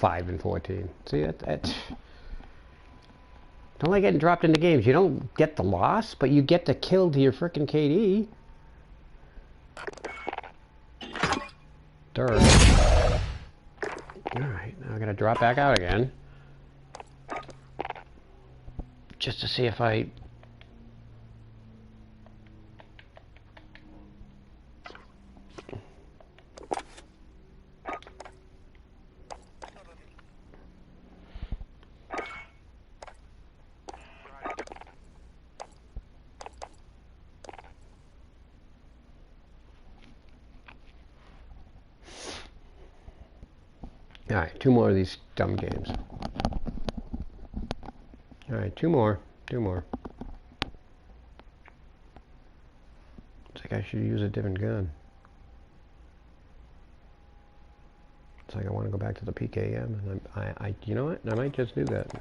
5 and 14. See, that's... Don't like getting dropped into games. You don't get the loss, but you get the kill to your frickin' KD. Dirt. Alright, now I gotta drop back out again. Just to see if I... Alright, 2 more of these dumb games. Alright, 2 more. 2 more. It's like I should use a different gun. It's like I want to go back to the PKM, and you know what? I might just do that.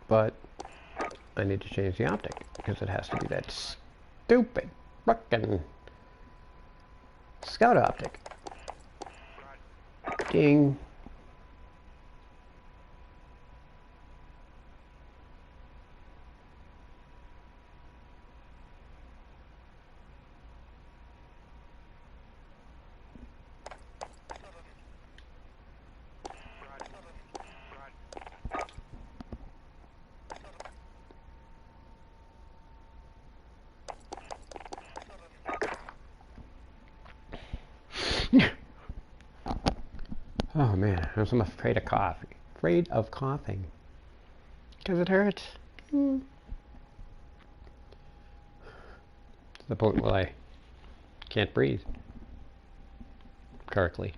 But I need to change the optic because it has to be that stupid fucking scout optic. Ding. Oh man, I'm afraid of coughing. Afraid of coughing. Because it hurts. To the point where I can't breathe correctly.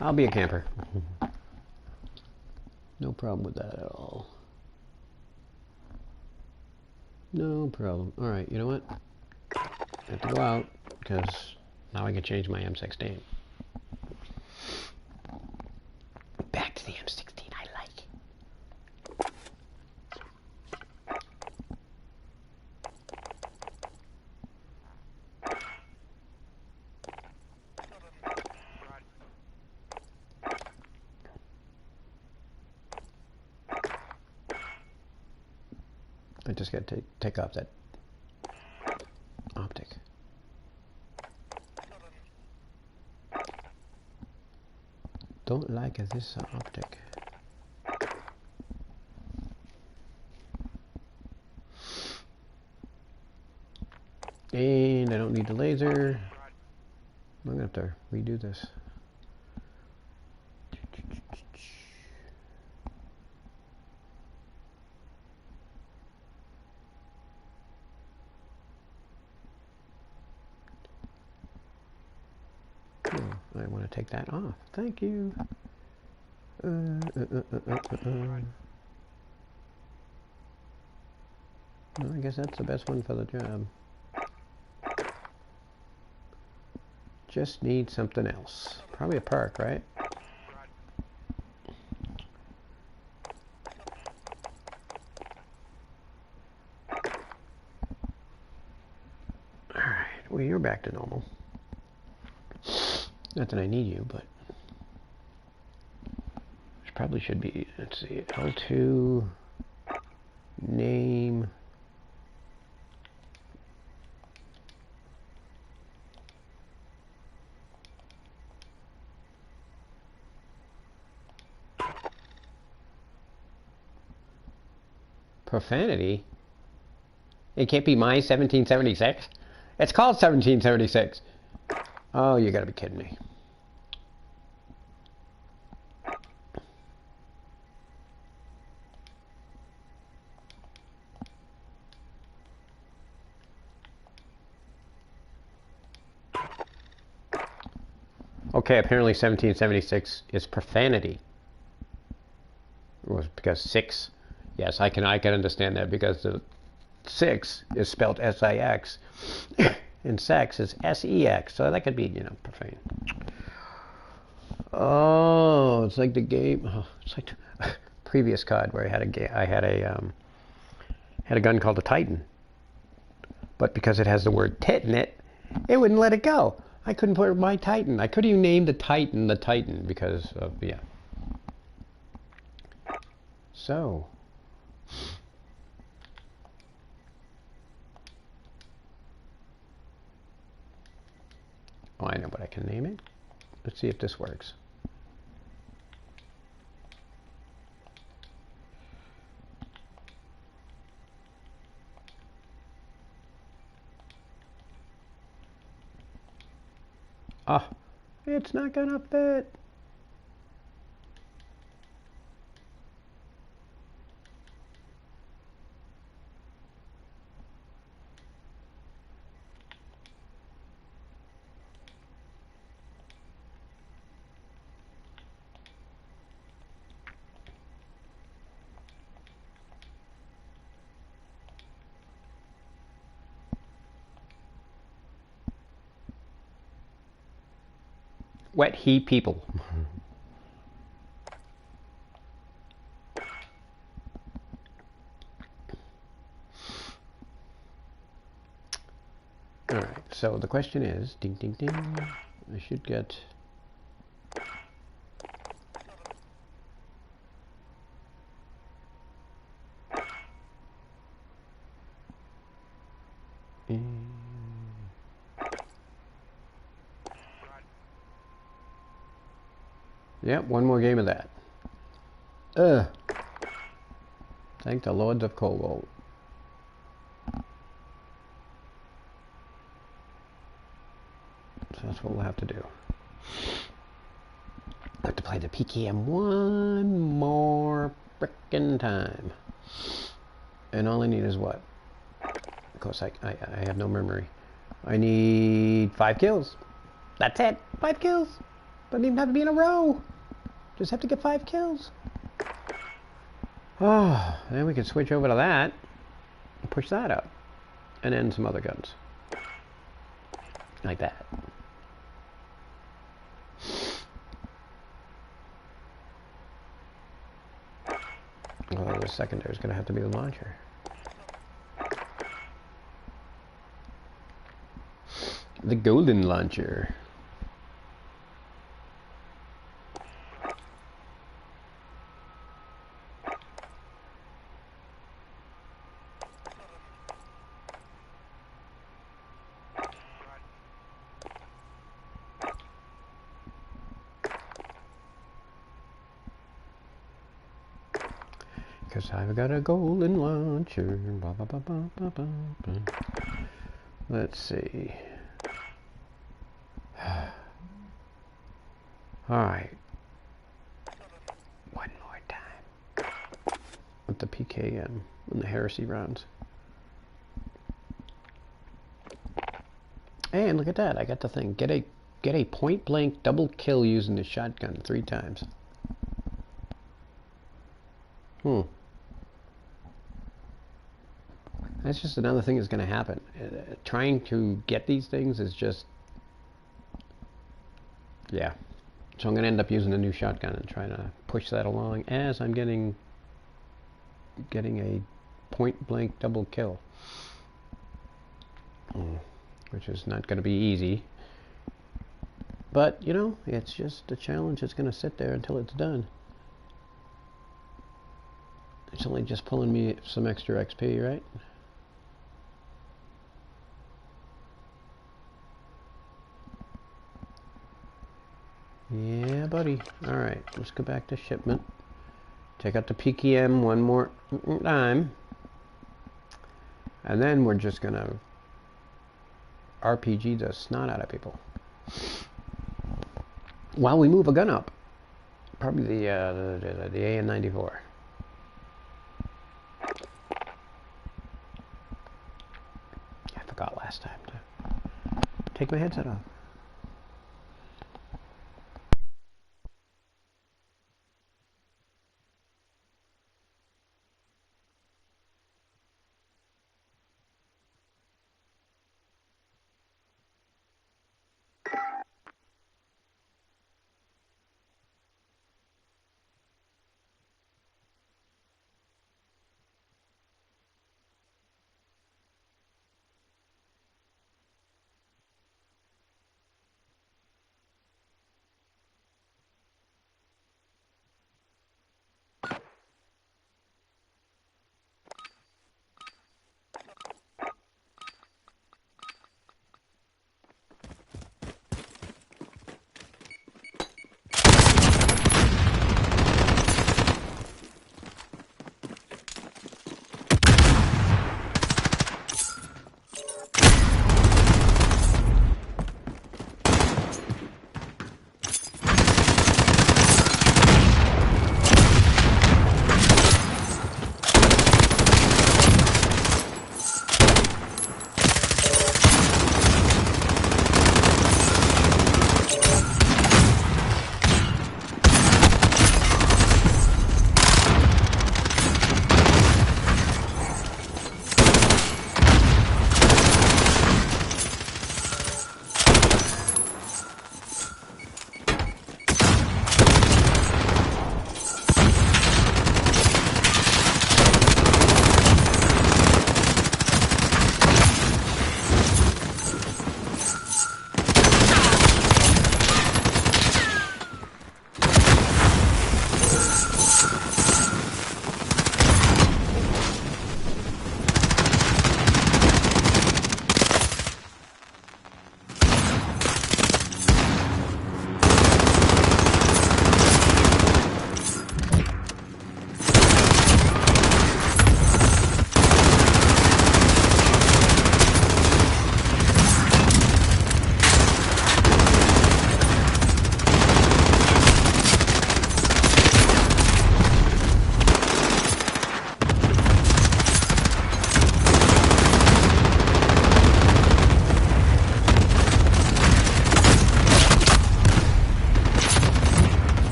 I'll be a camper. No problem with that at all. No problem. Alright, you know what? I have to go out, because now I can change my M16. Back to the M16 I like. I just got to take off that optic. Don't like this optic. And I don't need the laser. I'm gonna have to redo this. I want to take that off. Thank you. No, I guess that's the best one for the job. Just need something else. Probably a perk, right? Alright, well, you're back to normal. Not that I need you, but this probably should be, let's see, L2, name, profanity. It can't be my 1776. It's called 1776. Oh, you gotta be kidding me. Okay, apparently 1776 is profanity. It was because 6. Yes, I can understand that, because the 6 is spelled S-I-X and sex is S-E-X, so that could be, you know, profane. Oh, it's like the game. Oh, it's like the previous COD where I had a gun called the Titan, but because it has the word tit in it, it wouldn't let it go. I couldn't put my Titan. I couldn't even name the Titan because of, yeah. So. Oh, I know what I can name it. Let's see if this works. Ah, it's not gonna fit. Wet heat people. Alright, so the question is, ding ding ding, I should get... Yep, one more game of that. Thank the Lords of Cobalt. So that's what we'll have to do. I have to play the PKM one more frickin' time. And all I need is what? Of course, I have no memory. I need 5 kills. That's it. 5 kills. Doesn't even have to be in a row. Just have to get 5 kills. Oh, then we can switch over to that and push that up. And then some other guns. Like that. Although the secondary is going to have to be the launcher. The golden launcher. Cause I've got a golden launcher. Ba, ba, ba, ba, ba, ba, ba. Let's see. Alright. One more time. With the PKM and the heresy rounds. And look at that, I got the thing. Get a point blank double kill using the shotgun 3 times. That's just another thing that's going to happen. Trying to get these things is just... Yeah. So I'm going to end up using a new shotgun and trying to push that along as I'm getting a point blank double kill. Which is not going to be easy. But, you know, it's just a challenge that's going to sit there until it's done. It's only just pulling me some extra XP, right? Yeah, buddy. Alright, let's go back to shipment. Take out the PKM one more time. And then we're just going to RPG the snot out of people. While we move a gun up. Probably the AN-94. I forgot last time to take my headset off.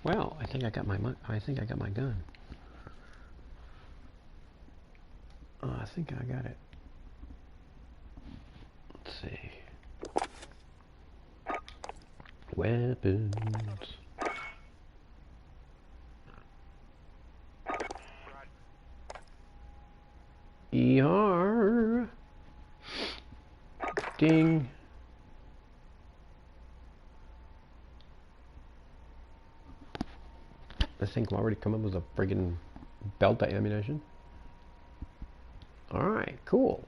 Well, I think I got my gun. I think I got it. Let's see. Weapons. ER. Ding. This thing can already come up with a friggin' belt of ammunition. Alright, cool.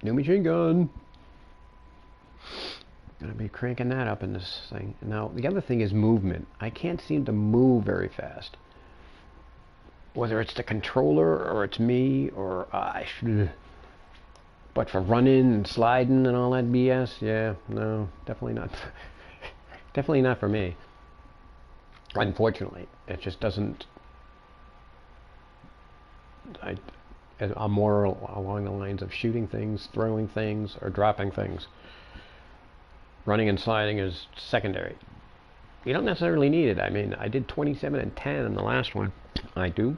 New machine gun. Gonna be cranking that up in this thing. Now, the other thing is movement. I can't seem to move very fast. Whether it's the controller or it's me or I should. But for running and sliding and all that BS, yeah, no, definitely not. Definitely not for me. Unfortunately, it just doesn't. I'm more along the lines of shooting things, throwing things, or dropping things. Running and sliding is secondary. You don't necessarily need it. I mean, I did 27 and 10 in the last one. I do.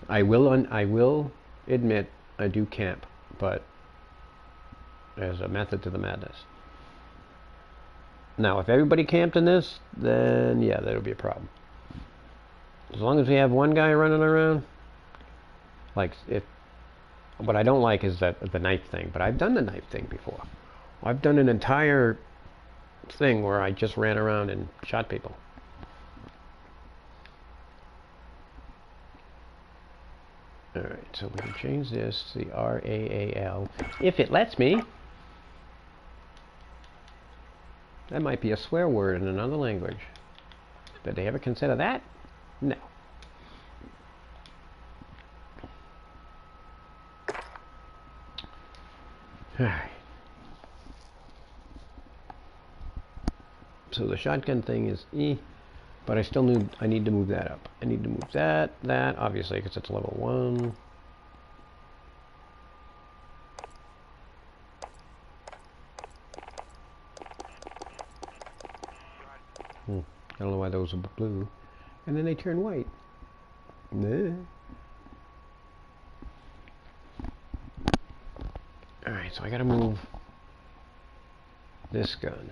I will admit I do camp, but there's a method to the madness. Now, if everybody camped in this, then yeah, that'll be a problem. As long as we have one guy running around, like if. What I don't like is the knife thing, but I've done the knife thing before. I've done an entire thing where I just ran around and shot people. Alright, so we can change this to the RAAL if it lets me. That might be a swear word in another language. Did they ever consider that? No. Alright. So the shotgun thing is but I still need to move that up. I need to move that, obviously, because it's level 1. I don't know why those are blue. And then they turn white. Nah. Alright, so I gotta move this gun.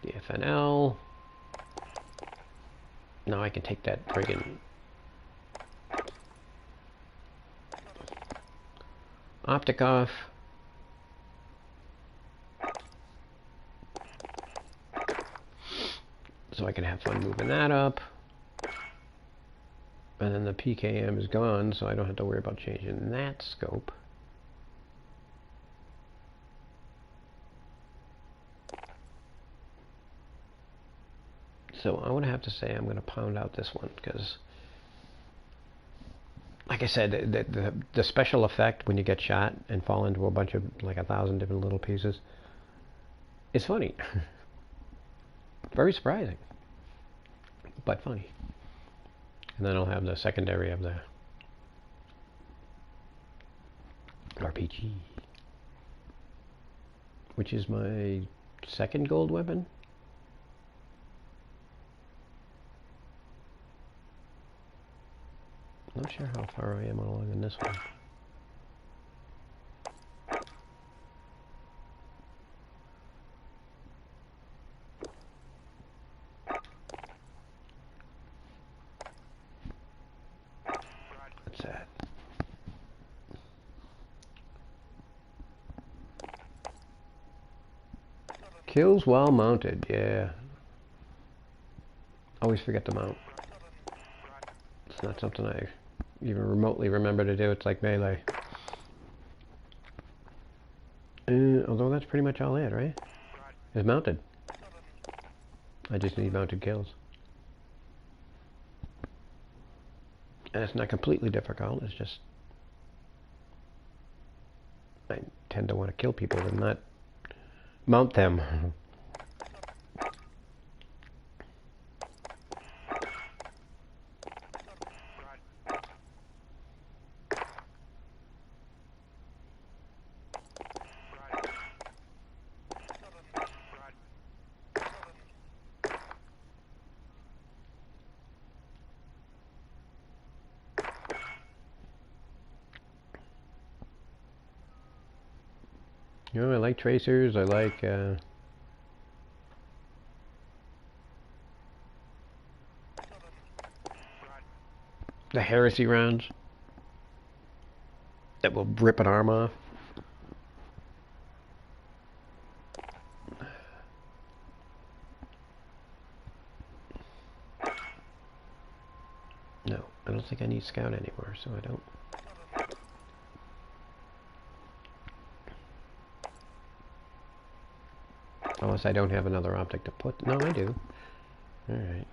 The FNL. Now I can take that friggin' optic off. So I can have fun moving that up. And then the PKM is gone, so I don't have to worry about changing that scope. So I'm going to have to say I'm going to pound out this one, because, like I said, the special effect when you get shot and fall into a bunch of, like 1,000 different little pieces, is funny. Very surprising, but funny. And then I'll have the secondary of the RPG, which is my second gold weapon. Not sure how far I am along in this one. What's that? Kills while mounted, yeah. Always forget to mount. It's not something I even remotely remember to do. It's like melee. Although that's pretty much all it, right? It's mounted. I just need mounted kills. And it's not completely difficult, it's just I tend to want to kill people and not mount them. You know, I like tracers. I like the heresy rounds that will rip an arm off. No, I don't think I need scout anymore, so I don't. Unless I don't have another optic to put. No, I do. Alright.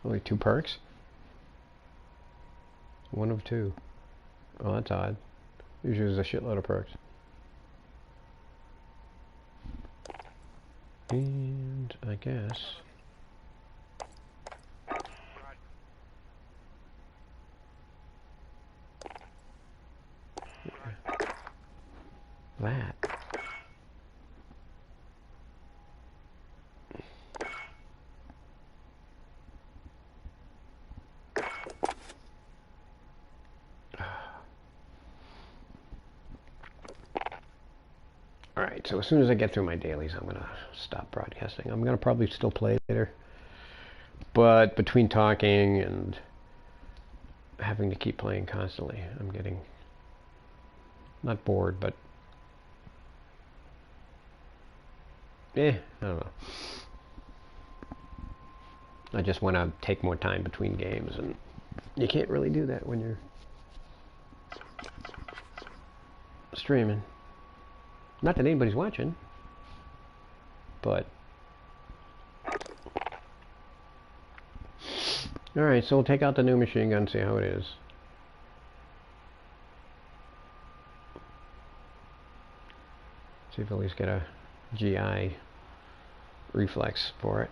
Only 2 perks? 1 of 2. Oh, that's odd. Usually there's a shitload of perks. And I guess... that. Alright, so as soon as I get through my dailies, I'm going to stop broadcasting. I'm going to probably still play later. But between talking and having to keep playing constantly, I'm getting not bored, but I don't know. I just want to take more time between games, and you can't really do that when you're streaming. Not that anybody's watching, but... Alright, so we'll take out the new machine gun, see how it is. See if at least get a GI reflex for it.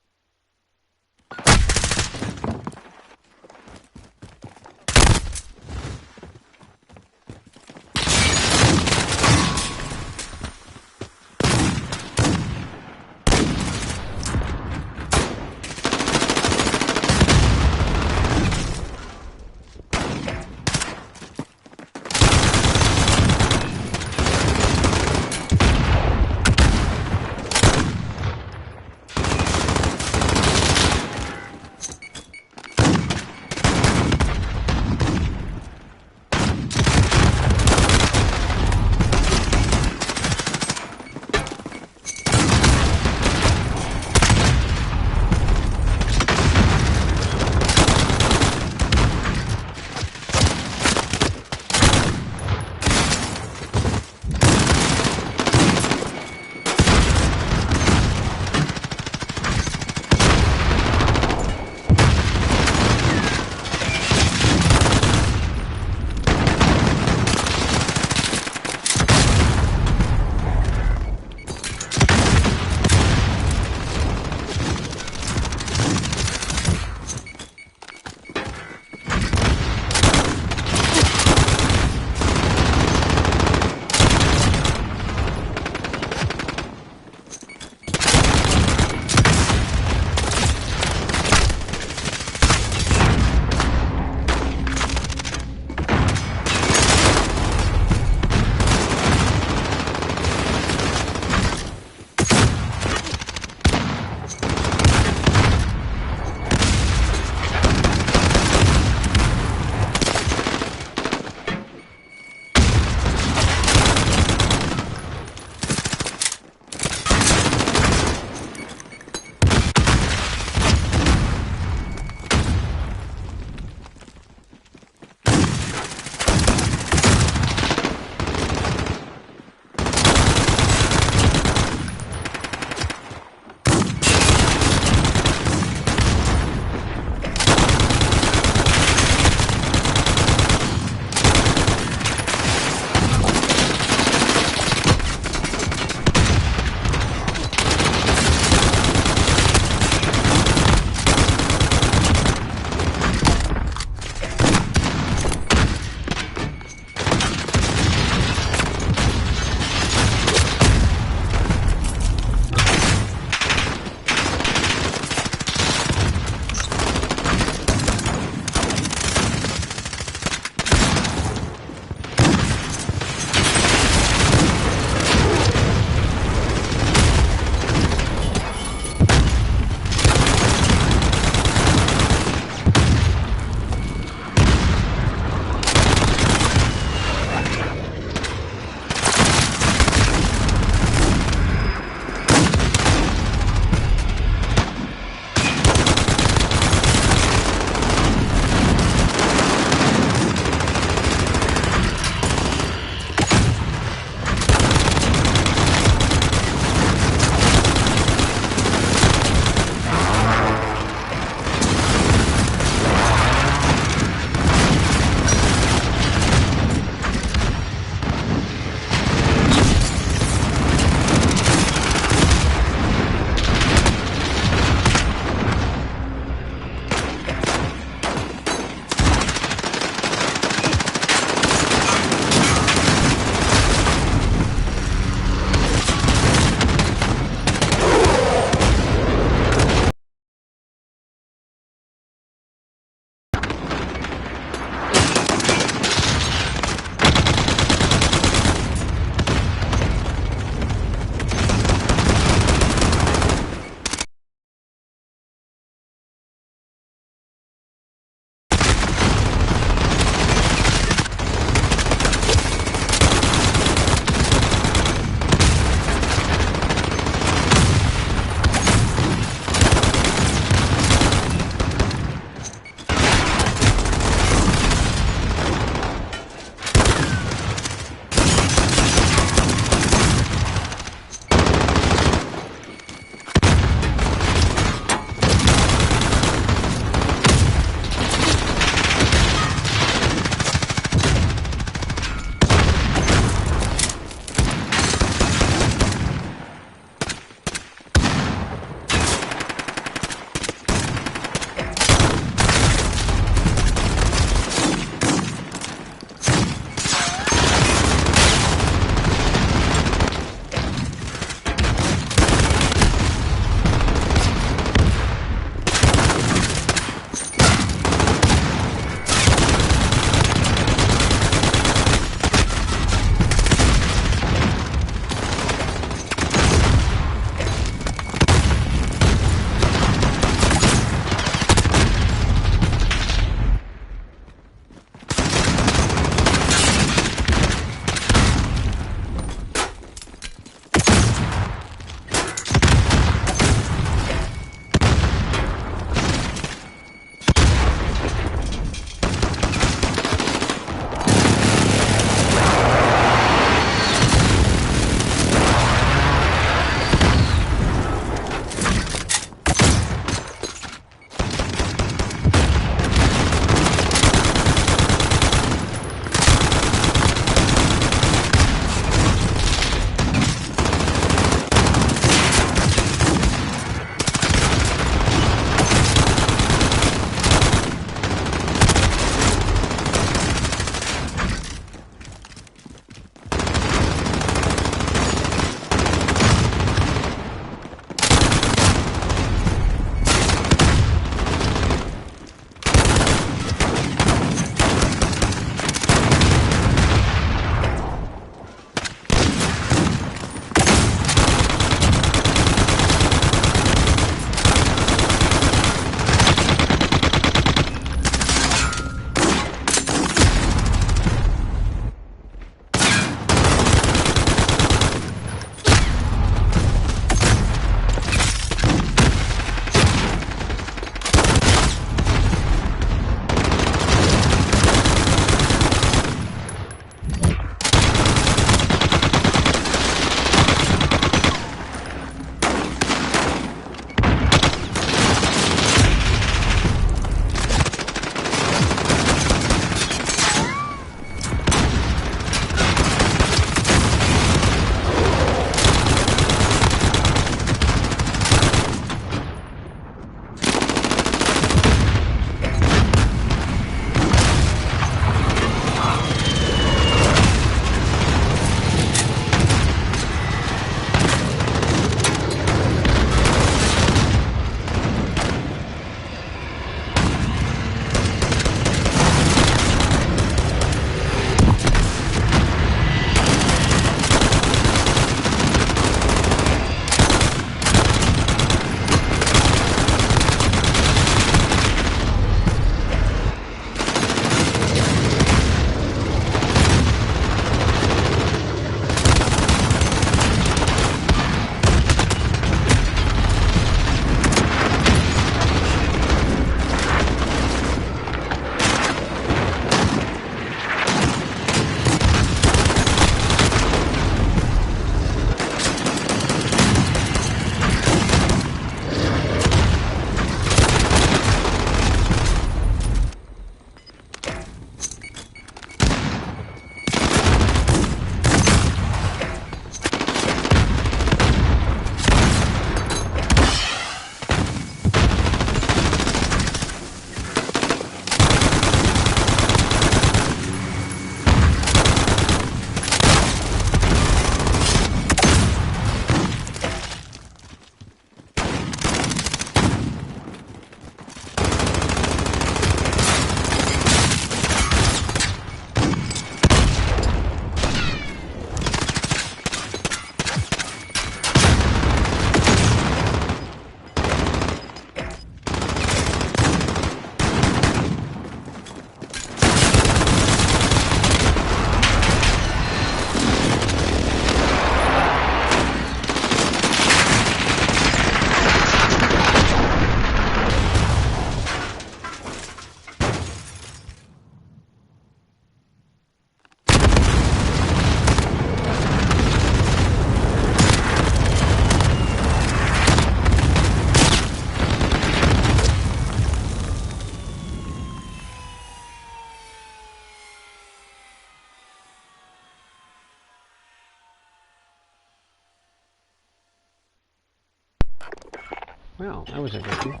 Well, that was interesting.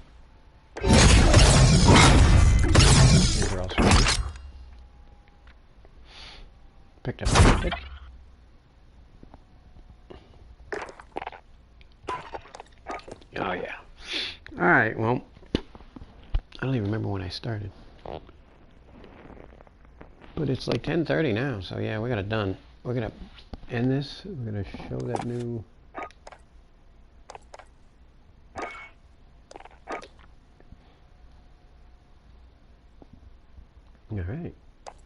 These are all sorted. Picked up a ticket. Oh yeah. Alright, well, I don't even remember when I started. But it's like 10:30 now, so yeah, we got it done. We're gonna end this. We're gonna show that new... Alright.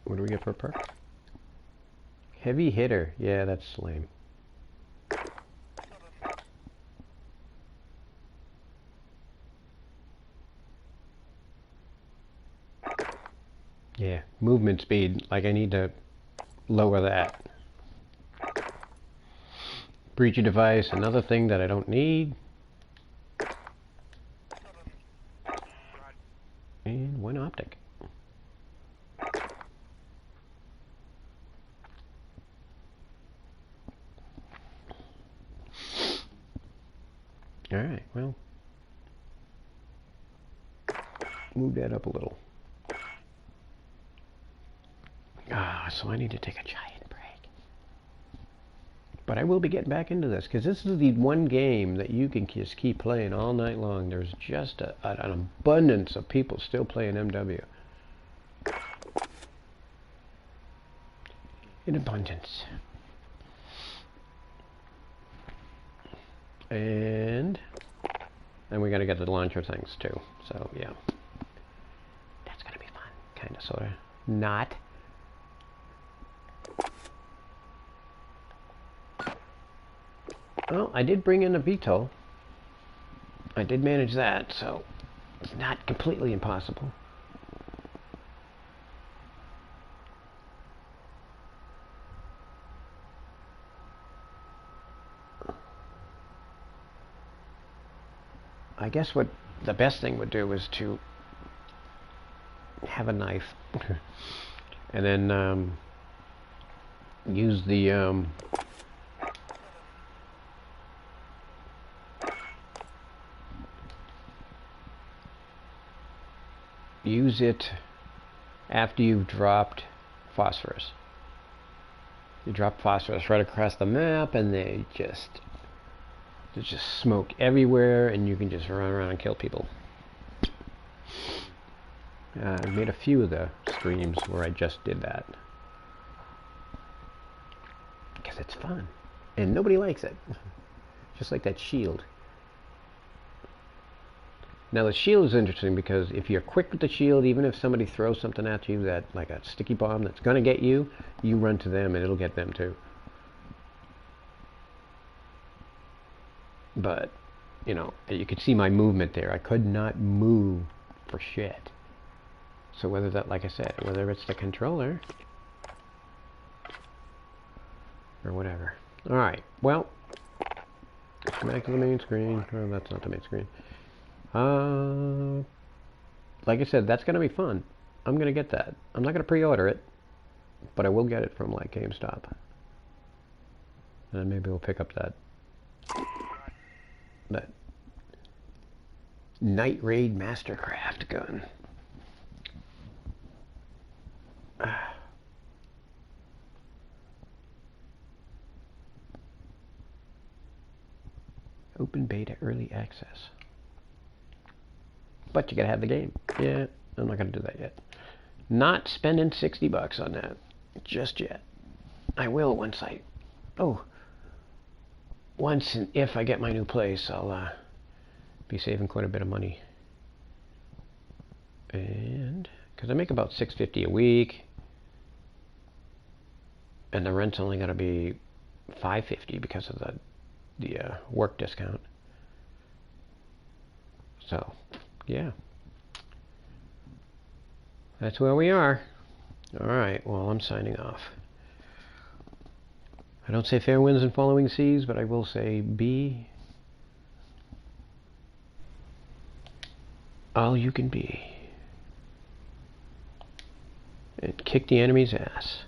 What do we get for a perk? Heavy hitter. Yeah, that's lame. Yeah, movement speed. Like, I need to lower that. Breachy device, another thing that I don't need. And one optic. Alright, well. Move that up a little. Ah, so I need to take a giant break. But I will be getting back into this, because this is the one game that you can just keep playing all night long. There's just an abundance of people still playing MW. In abundance. And we gotta get the launcher things too. So yeah. That's gonna be fun. Kinda, sorta. Not. Well, I did bring in a VTOL. I did manage that, so it's not completely impossible. I guess what the best thing would do is to have a knife and then use the use it after you've dropped phosphorus. You drop phosphorus right across the map, and there's just smoke everywhere, and you can just run around and kill people. I made a few of the streams where I just did that. Because it's fun. And nobody likes it. Just like that shield. Now the shield is interesting because if you're quick with the shield, even if somebody throws something at you, that like a sticky bomb that's going to get you, you run to them and it'll get them too. But, you know, you could see my movement there. I could not move for shit. So whether that, like I said, whether it's the controller or whatever. Alright, well, back to the main screen. Oh, that's not the main screen. Like I said, that's going to be fun. I'm going to get that. I'm not going to pre-order it, but I will get it from, like, GameStop. And maybe we'll pick up that Night Raid Mastercraft gun. Open beta early access. But you gotta have the game. Yeah, I'm not gonna do that yet. Not spending 60 bucks on that just yet. I will once and if I get my new place, I'll be saving quite a bit of money. And because I make about $6.50 a week, and the rent's only gonna be $5.50 because of the work discount. So, yeah. That's where we are. Alright, well, I'm signing off. I don't say fair winds and following seas, but I will say be all you can be. And kick the enemy's ass.